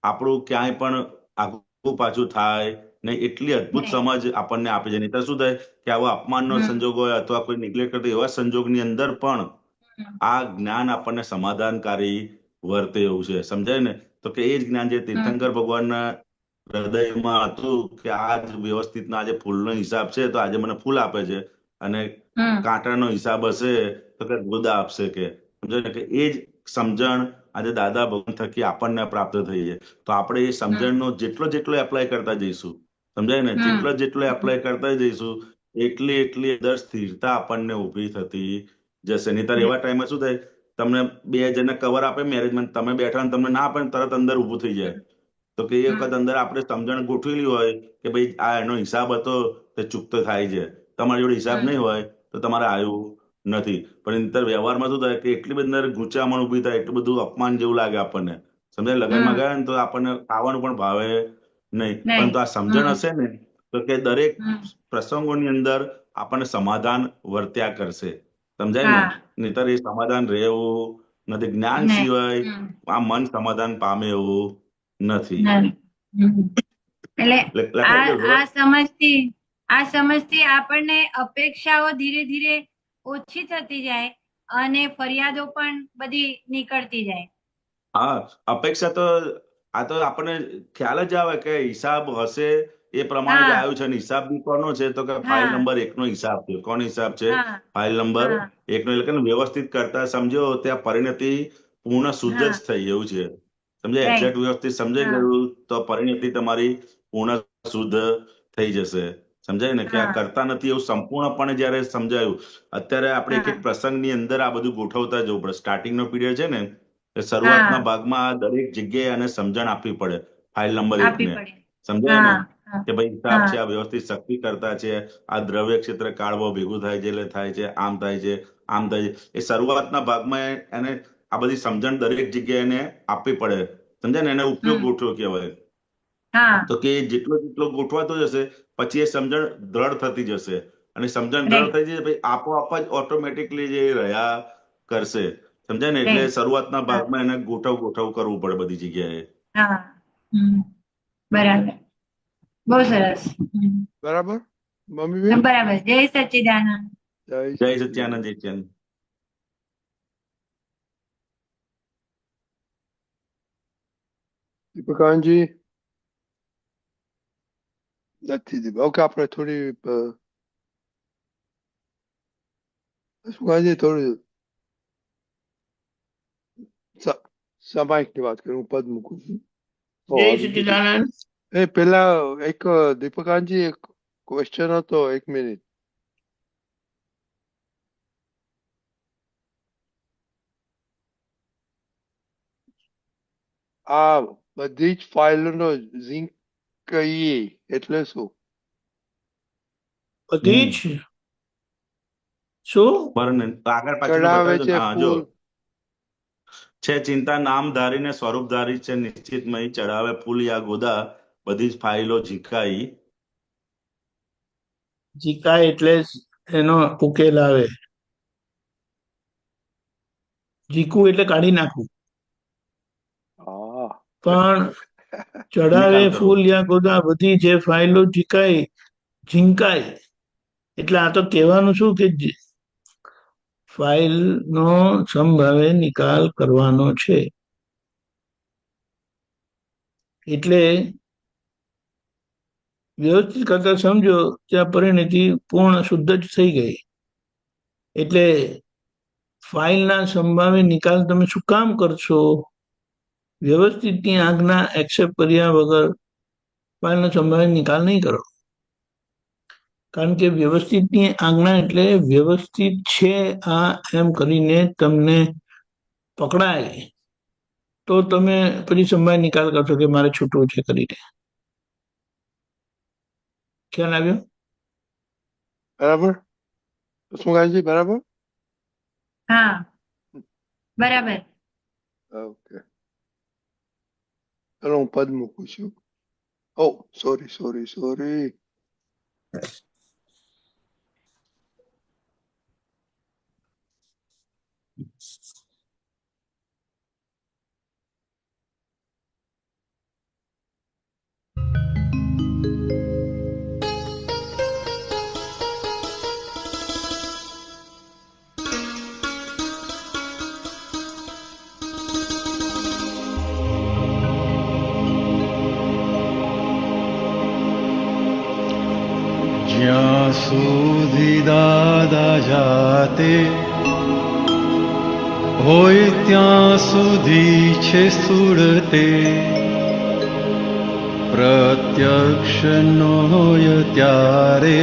આપણું ક્યાંય પણ આગું પાછું થાય ને એટલી અદ્ભુત નહીં. સમજ આપણને આપે છે. નહીંતર શું થાય કે આવા અપમાનનો હમ. સંજોગ હોય અથવા કોઈ નિગ્લેક્ટ કરતો એવા સંજોગની અંદર પણ હમ. આ જ્ઞાન આપણને સમાધાનકારી વર્તે એવું છે. સમજાય ને? તો કે એ જ જ્ઞાન જે હમ. તીર્થંકર ભગવાનના હૃદયમાં હતું કે આ જ વ્યવસ્થિતના આજે ફૂલનો હિસાબ છે તો આજે મને ફૂલ આપે છે, અને હમ. કાંટાનો હિસાબ હશે તો કે ગુદા આપશે. કે સમજાય ને? કે એ જ સમજણ આજે દાદા ભગવાન થકી આપણને પ્રાપ્ત થઈ છે. તો આપણે એ હમ. સમજણનો જેટલો એપ્લાય કરતા જઈશું, સમજાય ને, હમ. જેટલો એપ્લાય કરતા જઈશું એટલી અંદર સ્થિરતા આપણને ઊભી થતી જશે. નહીંતર એવા ટાઈમે શું થાય, તમને બે જણને કવર આપે મેરેજમાં, તમે બેઠા ને તમને ના આપે ને તરત અંદર ઊભું થઈ જાય. તો કે એ વખત અંદર આપણે સમજણ ગોઠવેલી હોય કે ભાઈ આ એનો હિસાબ હતો તે ચૂકતો થાય છે, તમારી જોડે હિસાબ નહીં હોય તો તમારે આવ્યું નથી. પણ નહીંતર વ્યવહારમાં શું થાય કે એટલી બધી અંદર ગૂંચામણ ઊભી થાય, એટલું બધું અપમાન જેવું લાગે આપણને. સમજાય? લગ્નમાં ગયા ને તો આપણને ખાવાનું પણ ભાવે નહીં. પરંતુ આ સમજણ હશે ને તો કે દરેક પ્રસંગોની અંદર આપણને સમાધાન વર્ત્યા કરશે. સમજાય ને? નહીંતર એ સમાધાન રહેવું નથી. જ્ઞાન સિવાય આ મન સમાધાન પામે એવું નથી. એટલે એટલે આ સમજથી આપણને અપેક્ષાઓ ધીરે ધીરે ઓછી થતી જાય અને ફરિયાદો પણ બધી નીકળતી જાય. હા, અપેક્ષા તો આ તો આપણને ખ્યાલ જ આવે કે હિસાબ હશે એ પ્રમાણે જ આવ્યું છે. અને હિસાબ બી કોનો છે? તો કે ફાઇલ નંબર 1 નો હિસાબ છે. કોનો હિસાબ છે? ફાઇલ નંબર 1 નો. એટલે કે વ્યવસ્થિત કરતા સમજો ત્યાં પરિણતિ પૂર્ણ શુદ્ધ જ થઈ એવું છે. સમજાય? એક્ઝેક્ટ વ્યવસ્થિત સમજાઈ ગયું તો પરિણતિ તમારી પૂર્ણ શુદ્ધ થઈ જશે. સમજાય ને? કે આ કરતા નથી એવું સંપૂર્ણપણે જયારે સમજાયું. અત્યારે આપણે એક પ્રસંગની અંદર આ બધું ગોઠવતા જવું પડે. સ્ટાર્ટિંગનો પીરિયડ છે ને, શરૂઆતના ભાગમાં દરેક જગ્યાએ આને સમજણ આપવી પડે. ફાઇલ નંબર 1 ને સમજાય ને? કે ભાઈ હિસાબ છે, આ વ્યવસ્થિત શક્તિ કરતા છે, આ દ્રવ્ય ક્ષેત્ર કાળવો ભેગું થાય છે એટલે થાય છે, આમ થાય છે, આમ થાય છે. એ શરૂઆતના ભાગમાં એને આ બધી સમજણ દરેક જગ્યાએ એને આપવી પડે. સમજાય ને? એને ઉપયોગ ગોઠવો કહેવાય. તો કે જેટલો ગોઠવાતો જશે પછી એ સમજણ દ્રઢ થતી જશે. અને સમજણ દ્રઢ થઈ જશે પછી આપોઆપ જ ઓટોમેટિકલી જે રહ્યા કરશે. સમજાય ને? એટલે શરૂઆતના ભાગમાં એને ગોઠવ કરવું પડે બધી જગ્યાએ. બરાબર. બહુ સરસ. બરાબર મમ્મી? બરાબર. જય સચ્ચિદાનંદ. જય સચ્ચિદાનંદ. જય સચ્ચિદાનંદ. દીપકાનજી નથી દીપ. ઓકે, આપણે થોડી દીપકાનજી થોડી સામાયિકની વાત કરું. હું પદ મૂકું છું. જય સચ્ચિદાનંદ. પેલા એક દીપકાનજી એક ક્વેશ્ચન હતો. 1 મિનિટ. આ બધી જ ફાઇલોનો ઝીંક કહીએ એટલે શું? બધી જ શું આગળ પાછળ ચડાવે બતાવજો. છે હા, જો ફૂલ. છે ચિંતા નામ ધારીને સ્વરૂપ ધારી છે નિશ્ચિતમય, ચડાવે ફૂલ યા ગોદા બધી જ ફાઇલો ઝીકાઈ. જીકાય એટલે એનો ઉકેલ આવે. જીકવું એટલે કાઢી નાખવું. પણ ચડાવે ફૂલ યા ગોદા બધી જે ફાઇલો ઝીંકાય એટલે આ તો કહેવાનું શું કે ફાઇલનો સંભાવે નિકાલ કરવાનો છે. એટલે વ્યવસ્થિત કરતા સમજો ત્યાં પરિણતિ પૂર્ણ શુદ્ધ જ થઈ ગઈ. એટલે ફાઇલના સંભાવે નિકાલ તમે શું કામ કરશો? વ્યવસ્થિતની આજ્ઞા એક્સેપ્ટ કર્યા વગર ફાઇલનો સંભાવે નિકાલ નહીં કરો. કારણ કે વ્યવસ્થિતની આજ્ઞા એટલે વ્યવસ્થિત છે આ એમ કરીને તમને પકડાય તો તમે પછી સંભાવે નિકાલ કરશો કે મારે છૂટવું છે કરીને. ખ્યાલ આવ્યો? બરાબર સુગાજી? બરાબર. હા, બરાબર. ઓકે, ચલો હું પદ મૂકું છું. ઓ સોરી. સુધી દાદા જાતે હોય ત્યાં સુધી છે સ્થૂળતે, પ્રત્યક્ષ ન હોય ત્યારે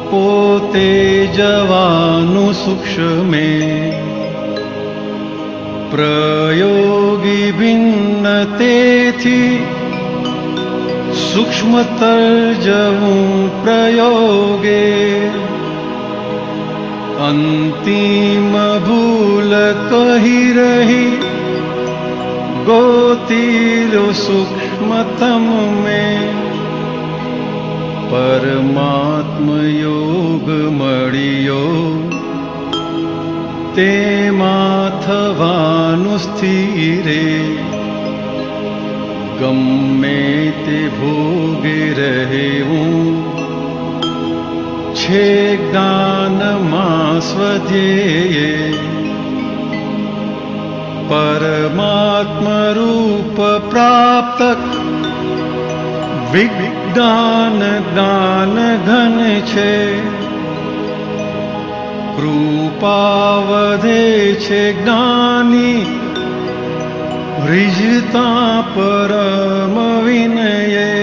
પોતે જવાનું સૂક્ષ્મે, પ્રયોગી ભિન્ન તેથી સૂક્ષ્મતર જવું પ્રયોગે, અંતિમ ભૂલ કહી રહી ગોતી લો સૂક્ષ્મતમ મેં, પરમાત્મ યોગ મળ્યો તેમાં થવાનું સ્થિરે, ગમે તે ભોગે રહેવું છે જ્ઞાનમાં સ્વધ્યેયે, પરમાત્મ રૂપ પ્રાપ્ત વિજ્ઞાન જ્ઞાન ઘન છે, કૃપા વધે છે જ્ઞાની રિજતા પરમ વિનયે,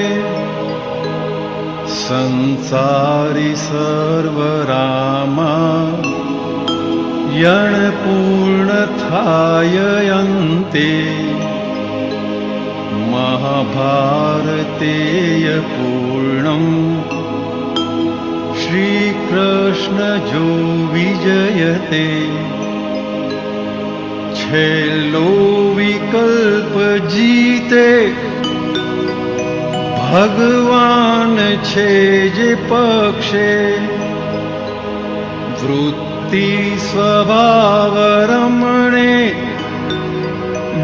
સંસારી સર્વ રામા યણ પૂર્ણ થાય અંતે, મહાભારતેય પૂર્ણમ શ્રી કૃષ્ણ જો વિજયતે, છેલ્લો વિકલ્પ જીતે ભગવાન છે જે પક્ષે, વૃત્તિ સ્વભાવ રમણે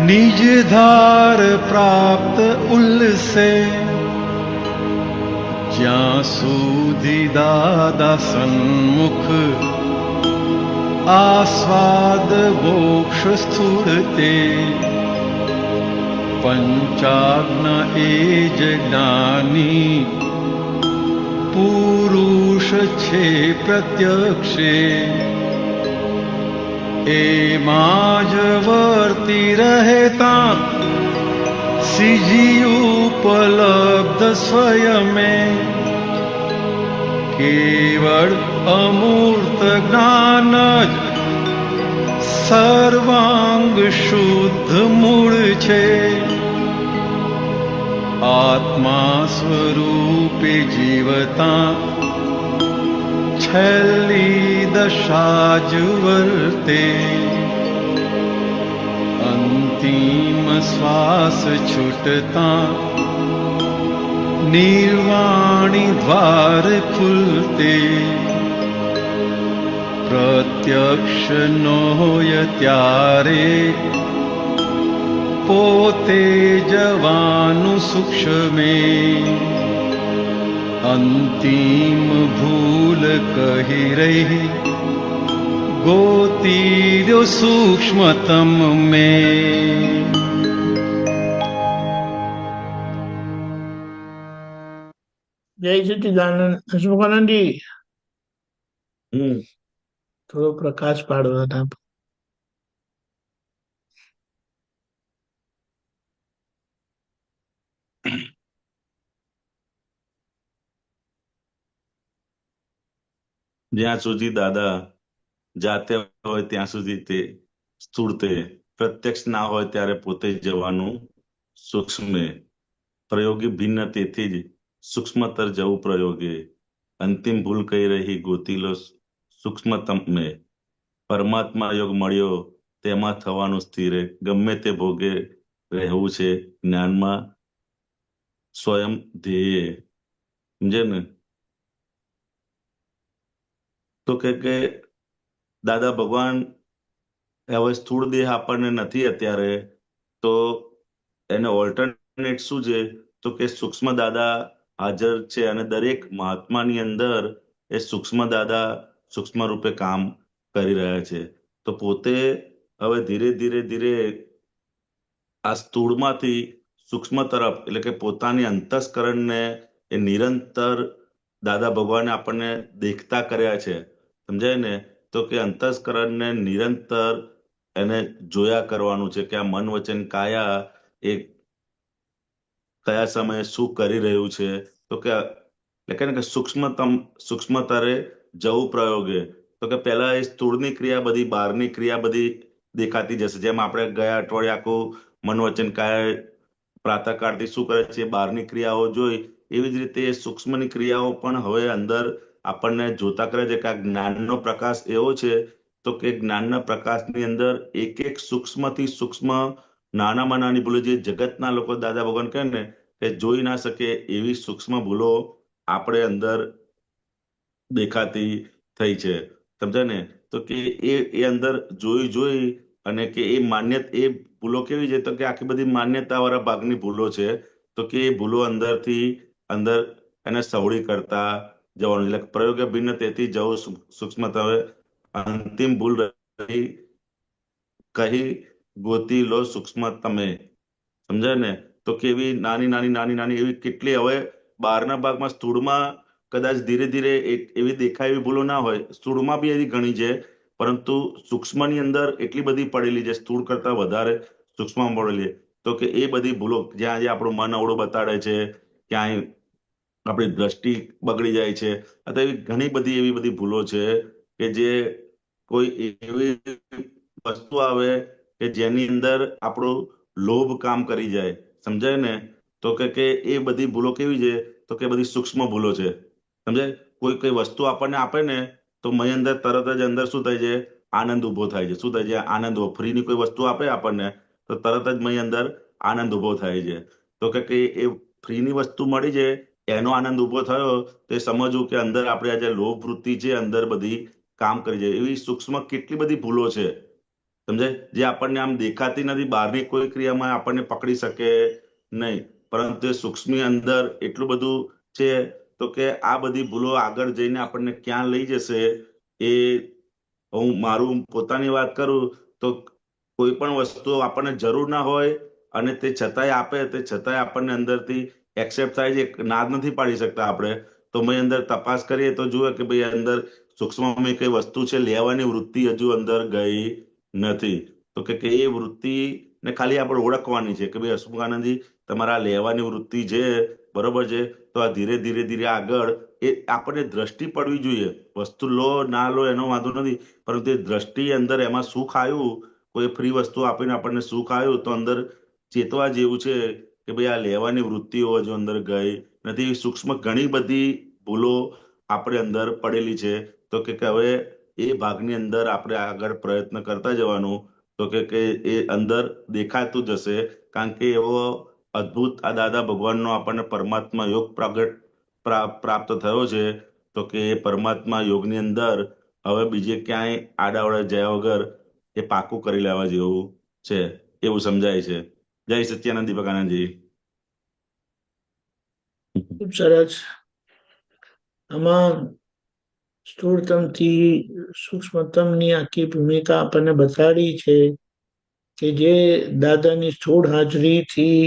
નિજ ધાર પ્રાપ્ત ઉલ્સે, જ્યાં સુધી દાદા સન્મુખ આસ્વાદ મોક્ષ સ્થૂળતે, પંચાજ્ઞા એ જ જ્ઞાની પુરુષ છે પ્રત્યક્ષે, એમાં જ વર્તી રહેતા સિજી ઉપલબ્ધ સ્વયમે, કેવળ અમૂર્ત જ્ઞાન જ સર્વાંગ શુદ્ધ મૂળ છે, આત્મા સ્વરૂપે જીવતા છેલ્લી દશા જ વર્તે, અંતિમ શ્વાસ છૂટતા નિર્વાણી દ્વાર ખુલતે, પ્રત્યક્ષ ન હોય ત્યારે પોતે જવાનું સૂક્ષ્મે, અંતિમ ભૂલ કહી રહી ગોતી લો સૂક્ષ્મતમ મેં. જય સચ્ચિદાનંદ. હસમુખાનંદજી થોડો પ્રકાશ પાડો હતા. જ્યાં સુધી દાદા જાતે હોય ત્યાં સુધી તે સ્થૂળતે, પ્રત્યક્ષ ના હોય ત્યારે પોતે જવાનું સૂક્ષ્મે, પ્રયોગી ભિન્ન તેથી જ સૂક્ષ્મતર જવું પ્રયોગે, અંતિમ ભૂલ કહી રહી ગોતી લો સૂક્ષ્મતમ મેં, પરમાત્મા યોગ મળ્યો તેમાં થવાનું સ્થિરે, ગમે તે ભોગે રહેવું છે જ્ઞાનમાં સ્વયં ધ્યેય. સમજે ને? તો કે દાદા ભગવાન હવે સ્થૂળ દેહ આપણને નથી અત્યારે, તો એને ઓલ્ટરનેટ શું છે? તો કે સૂક્ષ્મ દાદા હાજર છે અને દરેક મહાત્માની અંદર એ સૂક્ષ્મ દાદા સૂક્ષ્મ રૂપે કામ કરી રહ્યા છે. તો પોતે હવે ધીરે ધીરે ધીરે આ સ્થૂળમાંથી સૂક્ષ્મ તરફ, એટલે કે પોતાની અંતસ્કરણને એ નિરંતર દાદા ભગવાને આપણને દેખતા કર્યા છે, સમજાય ને? તો કે અંતસ્કરણને નિરંતર એને જોયા કરવાનું છે કે આ મન વચન કાયા એ કયા સમયે શું કરી રહ્યું છે. તો કે એટલે કે ને કે સૂક્ષ્મતરે જવું પ્રયોગે. તો કે પહેલા એ સ્થૂળની ક્રિયા બધી, બહારની ક્રિયા બધી દેખાતી જશે. જેમ આપણે ગયા અઠવાડિયે આખું મન વચન કાયા પ્રાતઃકાળથી શું કરે છે બહારની ક્રિયાઓ જોઈ, એવી જ રીતે સૂક્ષ્મની ક્રિયાઓ પણ હવે અંદર આપણને જોતા કરે છે કે આ જ્ઞાનનો પ્રકાશ એવો છે. તો કે જ્ઞાનના પ્રકાશની અંદર એક એક સૂક્ષ્મથી સૂક્ષ્મ નાનામાં નાની ભૂલો, જે જગતના લોકો દાદા ભગવાન કહે ને કે જોઈ ના શકે એવી સૂક્ષ્મ ભૂલો આપણે અંદર દેખાતી થઈ છે, સમજાય ને? તો કે એ અંદર જોઈ અને કે એ ભૂલો કેવી છે? તો કે આખી બધી માન્યતા વાળા ભાગની ભૂલો છે. તો કે એ ભૂલો અંદરથી અંદર એને સવળી કરતા જવાનું, એટલે પ્રયોગ ભિન્ન તેથી જવું સૂક્ષ્મતા. હવે અંતિમ ભૂલ રહી કહી ગોતી લો સૂક્ષ્મ તમે, સમજાય ને? તો કે એવી નાની એવી કેટલી, હવે બહારના ભાગમાં સ્થૂળમાં કદાચ ધીરે ધીરે એવી દેખાય એવી ભૂલો ના હોય, સ્થૂળમાં બી એવી ઘણી છે, પરંતુ સૂક્ષ્મની અંદર એટલી બધી પડેલી છે, સ્થૂળ કરતા વધારે સૂક્ષ્મમાં પડેલી. તો કે એ બધી ભૂલો જ્યાં જે આપણું મન અવળું બતાડે છે, ક્યાંય આપણી દ્રષ્ટિ બગડી જાય છે, અથવા એવી ઘણી બધી એવી બધી ભૂલો છે કે જે કોઈ એવી વસ્તુ આવે કે જેની અંદર આપણું લોભ કામ કરી જાય, સમજાય ને? તો કે એ બધી ભૂલો કેવી છે? તો કે બધી સૂક્ષ્મ ભૂલો છે, સમજાય? કોઈ વસ્તુ આપણને આપે ને તો મય અંદર તરત જ અંદર શું થાય છે? આનંદ ઉભો થાય છે. શું થાય છે? આનંદ. ફ્રીની કોઈ વસ્તુ આપે આપણને તો તરત જ મય અંદર આનંદ ઉભો થાય છે. તો કે એ ફ્રીની વસ્તુ મળી છે એનો આનંદ ઉભો થયો તો એ સમજવું કે અંદર આપણે આજે લોભ વૃત્તિ છે અંદર બધી કામ કરી જાય. એવી સૂક્ષ્મ કેટલી બધી ભૂલો છે, સમજાય? જે આપણને આમ દેખાતી નથી, બહારની કોઈ ક્રિયામાં આપણને પકડી શકે નહીં, પરંતુ એ સૂક્ષ્મની અંદર એટલું બધું છે. તો કે આ બધી ભૂલો આગળ જઈને આપણને ક્યાં લઈ જશે, એ હું મારું પોતાની વાત કરું તો કોઈ પણ વસ્તુ આપણને જરૂર ના હોય અને તે છતાંય આપે, તે છતાંય આપણને અંદરથી એક્સેપ્ટ થાય છે, ના જ નથી પાડી શકતા આપણે. તો મેં અંદર તપાસ કરીએ તો જુએ કે ભાઈ અંદર સૂક્ષ્મમાં કઈ વસ્તુ છે, લેવાની વૃત્તિ હજુ અંદર ગઈ નથી. તો કે એ વૃત્તિ ને ખાલી આપણે ઓળખવાની છે કે ભાઈ હસમુખાનંદજી તમારા લેવાની વૃત્તિ છે, બરોબર છે? તો આ ધીરે ધીરે આગળ એ આપણને દ્રષ્ટિ પડવી જોઈએ. વસ્તુ લો ના લો એનો વાંધો નથી, પરંતુ એ દ્રષ્ટિ અંદર એમાં સુખ આવ્યું, કોઈ ફ્રી વસ્તુ આપીને આપણને સુખ આવ્યું તો અંદર ચેતવા જેવું છે કે ભાઈ આ લેવાની વૃત્તિઓ હજુ અંદર ગઈ નથી. સૂક્ષ્મ ઘણી બધી ભૂલો આપણે અંદર પડેલી છે. તો કે હવે એ ભાગની અંદર આપણે આગળ પ્રયત્ન કરતા જવાનું. તો કે એ અંદર દેખાતું જશે, કારણ કે એવો અદ્ભુત આ દાદા ભગવાનનો આપણને પરમાત્મા યોગ પ્રાપ્ત થયો છે. તો કે એ પરમાત્મા યોગની અંદર હવે બીજે ક્યાંય આડાવડા જયા વગર એ પાકું કરી લેવા જેવું છે, એવું સમજાય છે. જય સચ્ચિદાનંદ દીપકાનંદજી. ખૂબ સરસ. આમાં સ્થૂળતમથી સૂક્ષ્મતમની આખી ભૂમિકા આપણને બતાડી છે કે જે દાદાની સ્થૂળ હાજરીથી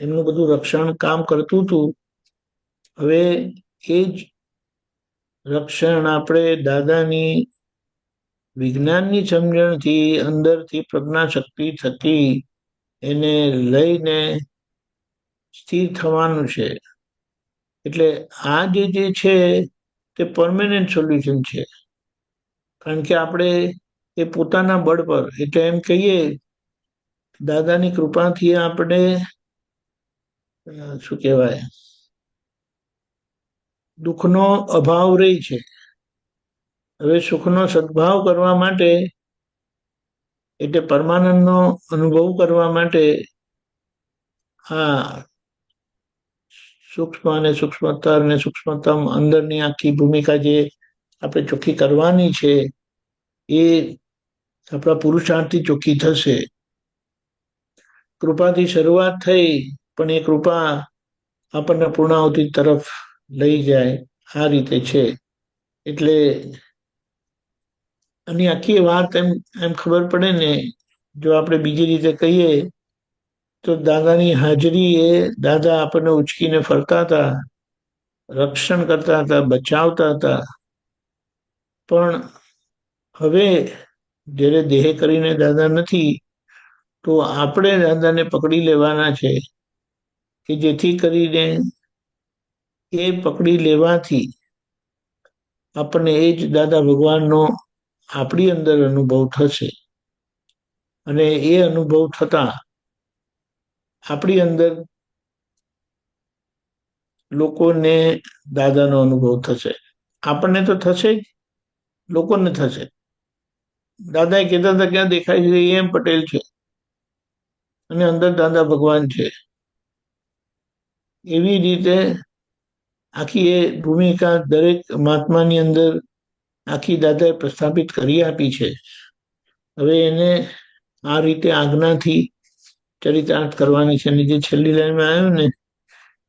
એમનું બધું રક્ષણ કામ કરતું હતું, હવે એ જ રક્ષણ આપણે દાદાની વિજ્ઞાનની સમજણથી અંદરથી પ્રજ્ઞાશક્તિ થકી એને લઈને સ્થિર થવાનું છે. એટલે આ જે છે તે પરમેનન્ટ સોલ્યુશન છે, કારણ કે આપણે એ પોતાના બળ પર, એટલે એમ કહીએ દાદાની કૃપાથી આપણે શું કહેવાય, દુઃખનો અભાવ રહી છે. હવે સુખનો સદભાવ કરવા માટે, એટલે પરમાનંદનો અનુભવ કરવા માટે આ સૂક્ષ્મ અને સૂક્ષ્મતર અને સૂક્ષ્મતમ અંદરની આખી ભૂમિકા જે આપણે ચોખ્ખી કરવાની છે એ આપણા પુરુષાર્થથી ચોખ્ખી થશે. કૃપાથી શરૂઆત થઈ, પણ એ કૃપા આપણને પૂર્ણાહુતિ તરફ લઈ જાય, આ રીતે છે. એટલે આની આખી વાત એમ ખબર પડે ને, જો આપણે બીજી રીતે કહીએ તો દાદાની હાજરી એ દાદા આપણને ઉચકીને ફરતા હતા, રક્ષણ કરતા હતા, બચાવતા હતા. પણ હવે જ્યારે દેહ કરીને દાદા નથી, તો આપણે દાદાને પકડી લેવાના છે, કે જેથી કરીને એ પકડી લેવાથી આપણને એ જ દાદા ભગવાનનો આપણી અંદર અનુભવ થશે. અને એ અનુભવ થતા આપણી અંદર લોકોને દાદાનો અનુભવ થશે. આપણને તો થશે જ, લોકોને થશે. દાદા એ કહેતા હતા ક્યાં દેખાય છે, એમ પટેલ છે, અને અંદર દાદા ભગવાન છે. એવી રીતે આખી એ ભૂમિકા દરેક મહાત્માની અંદર આખી દાદાએ પ્રસ્થાપિત કરી આપી છે. હવે એને આ રીતે આજ્ઞાથી ચરિતાર્થ કરવાની છે. અને જે છેલ્લી લાઈનમાં આવ્યું ને,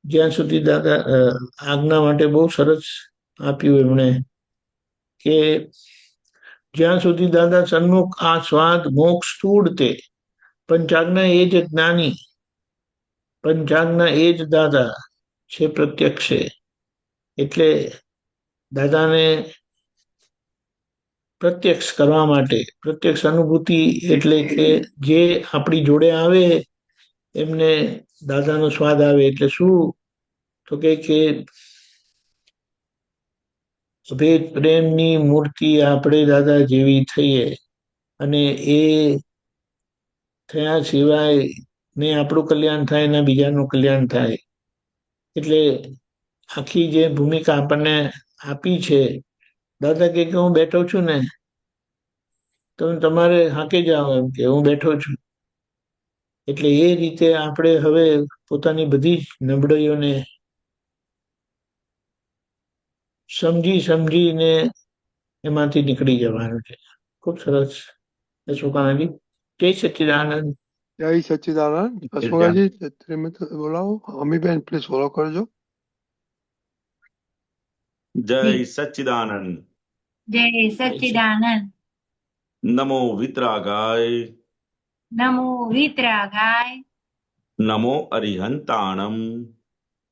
જ્યાં સુધી દાદા આજ્ઞા માટે બહુ સરસ આપ્યું એમણે, કે જ્યાં સુધી દાદા સન્મુખ આ સ્વાદ મોક્ષ સ્થૂળ તે, પંચાજ્ઞા એ જ જ્ઞાની, પંચાજ્ઞા એ જ દાદા છે પ્રત્યક્ષે. એટલે દાદાને પ્રત્યક્ષ કરવા માટે, પ્રત્યક્ષ અનુભૂતિ એટલે કે જે આપણી જોડે આવે એમને દાદાનો સ્વાદ આવે. એટલે શું? તો કે ભેદ પ્રેમની મૂર્તિ આપણે દાદા જેવી થઈએ, અને એ થયા સિવાય ને આપણું કલ્યાણ થાય ને બીજાનું કલ્યાણ થાય. એટલે આખી જે ભૂમિકા આપણને આપી છે, દાદા કે હું બેઠો છું ને, તમે તમારે હાંકે જાઓ, એમ કે હું બેઠો છું. એટલે એ રીતે આપણે હવે પોતાની બધી જ નબળાઈઓને સમજીને એમાંથી નીકળી જવાનું છે. ખૂબ સરસ અશોકાનંદજી. જય સચ્ચિદાનંદ. જય સચ્ચિદાનંદ. અશોકાજી તમે બોલાવો. અમીબેન પ્લીઝ ફોલો કરજો. જય સચ્ચિદાનંદ. જય સચ્ચિદાનંદ. નમો વિતરાગાય. નમો વિતરાગાય. નમો અરિહંતાણમ.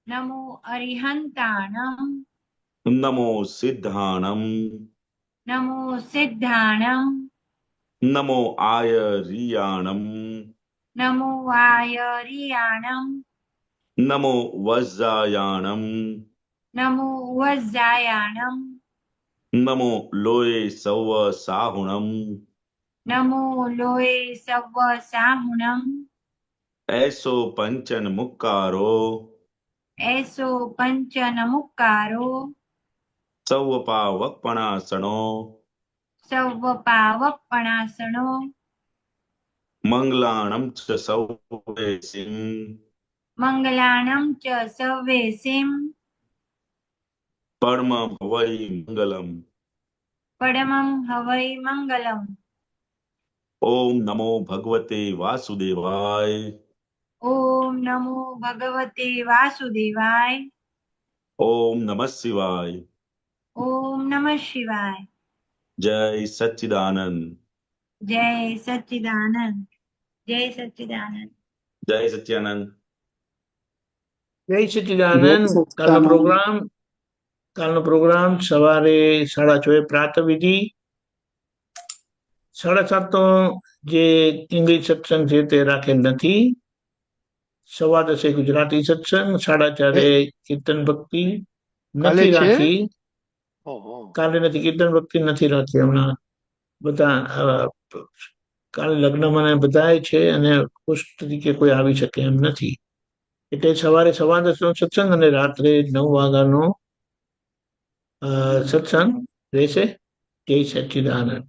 નમો અરિહંતાણમ. નમો સિદ્ધાણમ. નમો સિદ્ધાણમ. નમો આયરિયાણમ. નમો આયરિયાણમ. નમો વજ્જાયાણમ. નમો વજ્જાયાણમ. નમો લોય સૌવ સાહુણમ. નમો લોય સવ્વ સાહુણમ. એસો પંચન મુક્કારો. એસો પંચન મુક્કારો. સૌ પાવપણાસણો. સવ્વ પાવપણાસણો. મંગલાણમ ચ સૌવેસિમ. મંગલાણમ ચ સવ્વેસિમ. પરમ ભવૈ મંગલમ. પરમં હવૈ મંગલમ. ઓમ નમો ભગવતે વાસુદેવાય. ઓમ નમો ભગવતે વાસુદેવાય. ઓમ નમઃ શિવાય. ઓમ નમઃ શિવાય. જય સચ્ચિદાનંદ. જય સચ્ચિદાનંદ. જય સચ્ચિદાનંદ. જય સચ્ચિદાનંદ. જય સચ્ચિદાનંદ. કાલનો પ્રોગ્રામ સવારે 6:30 પ્રાતઃ વિધિ, 7:30 જે ઇંગ્લિશ સત્સંગ છે તે રાખેલ નથી. 10:15 ગુજરાતી સત્સંગ, 4:30 કીર્તન ભક્તિ નથી રાખી. કાલે નથી કીર્તન ભક્તિ નથી રાખી. હમણાં બધા કાલે લગ્નમાં બધા છે અને હોસ્ટ તરીકે કોઈ આવી શકે એમ નથી. એટલે સવારે 10:15 સત્સંગ અને રાત્રે 9 વાગ્યાનો સત્સંગ રહેશે. જય સચ્ચિદાનંદ.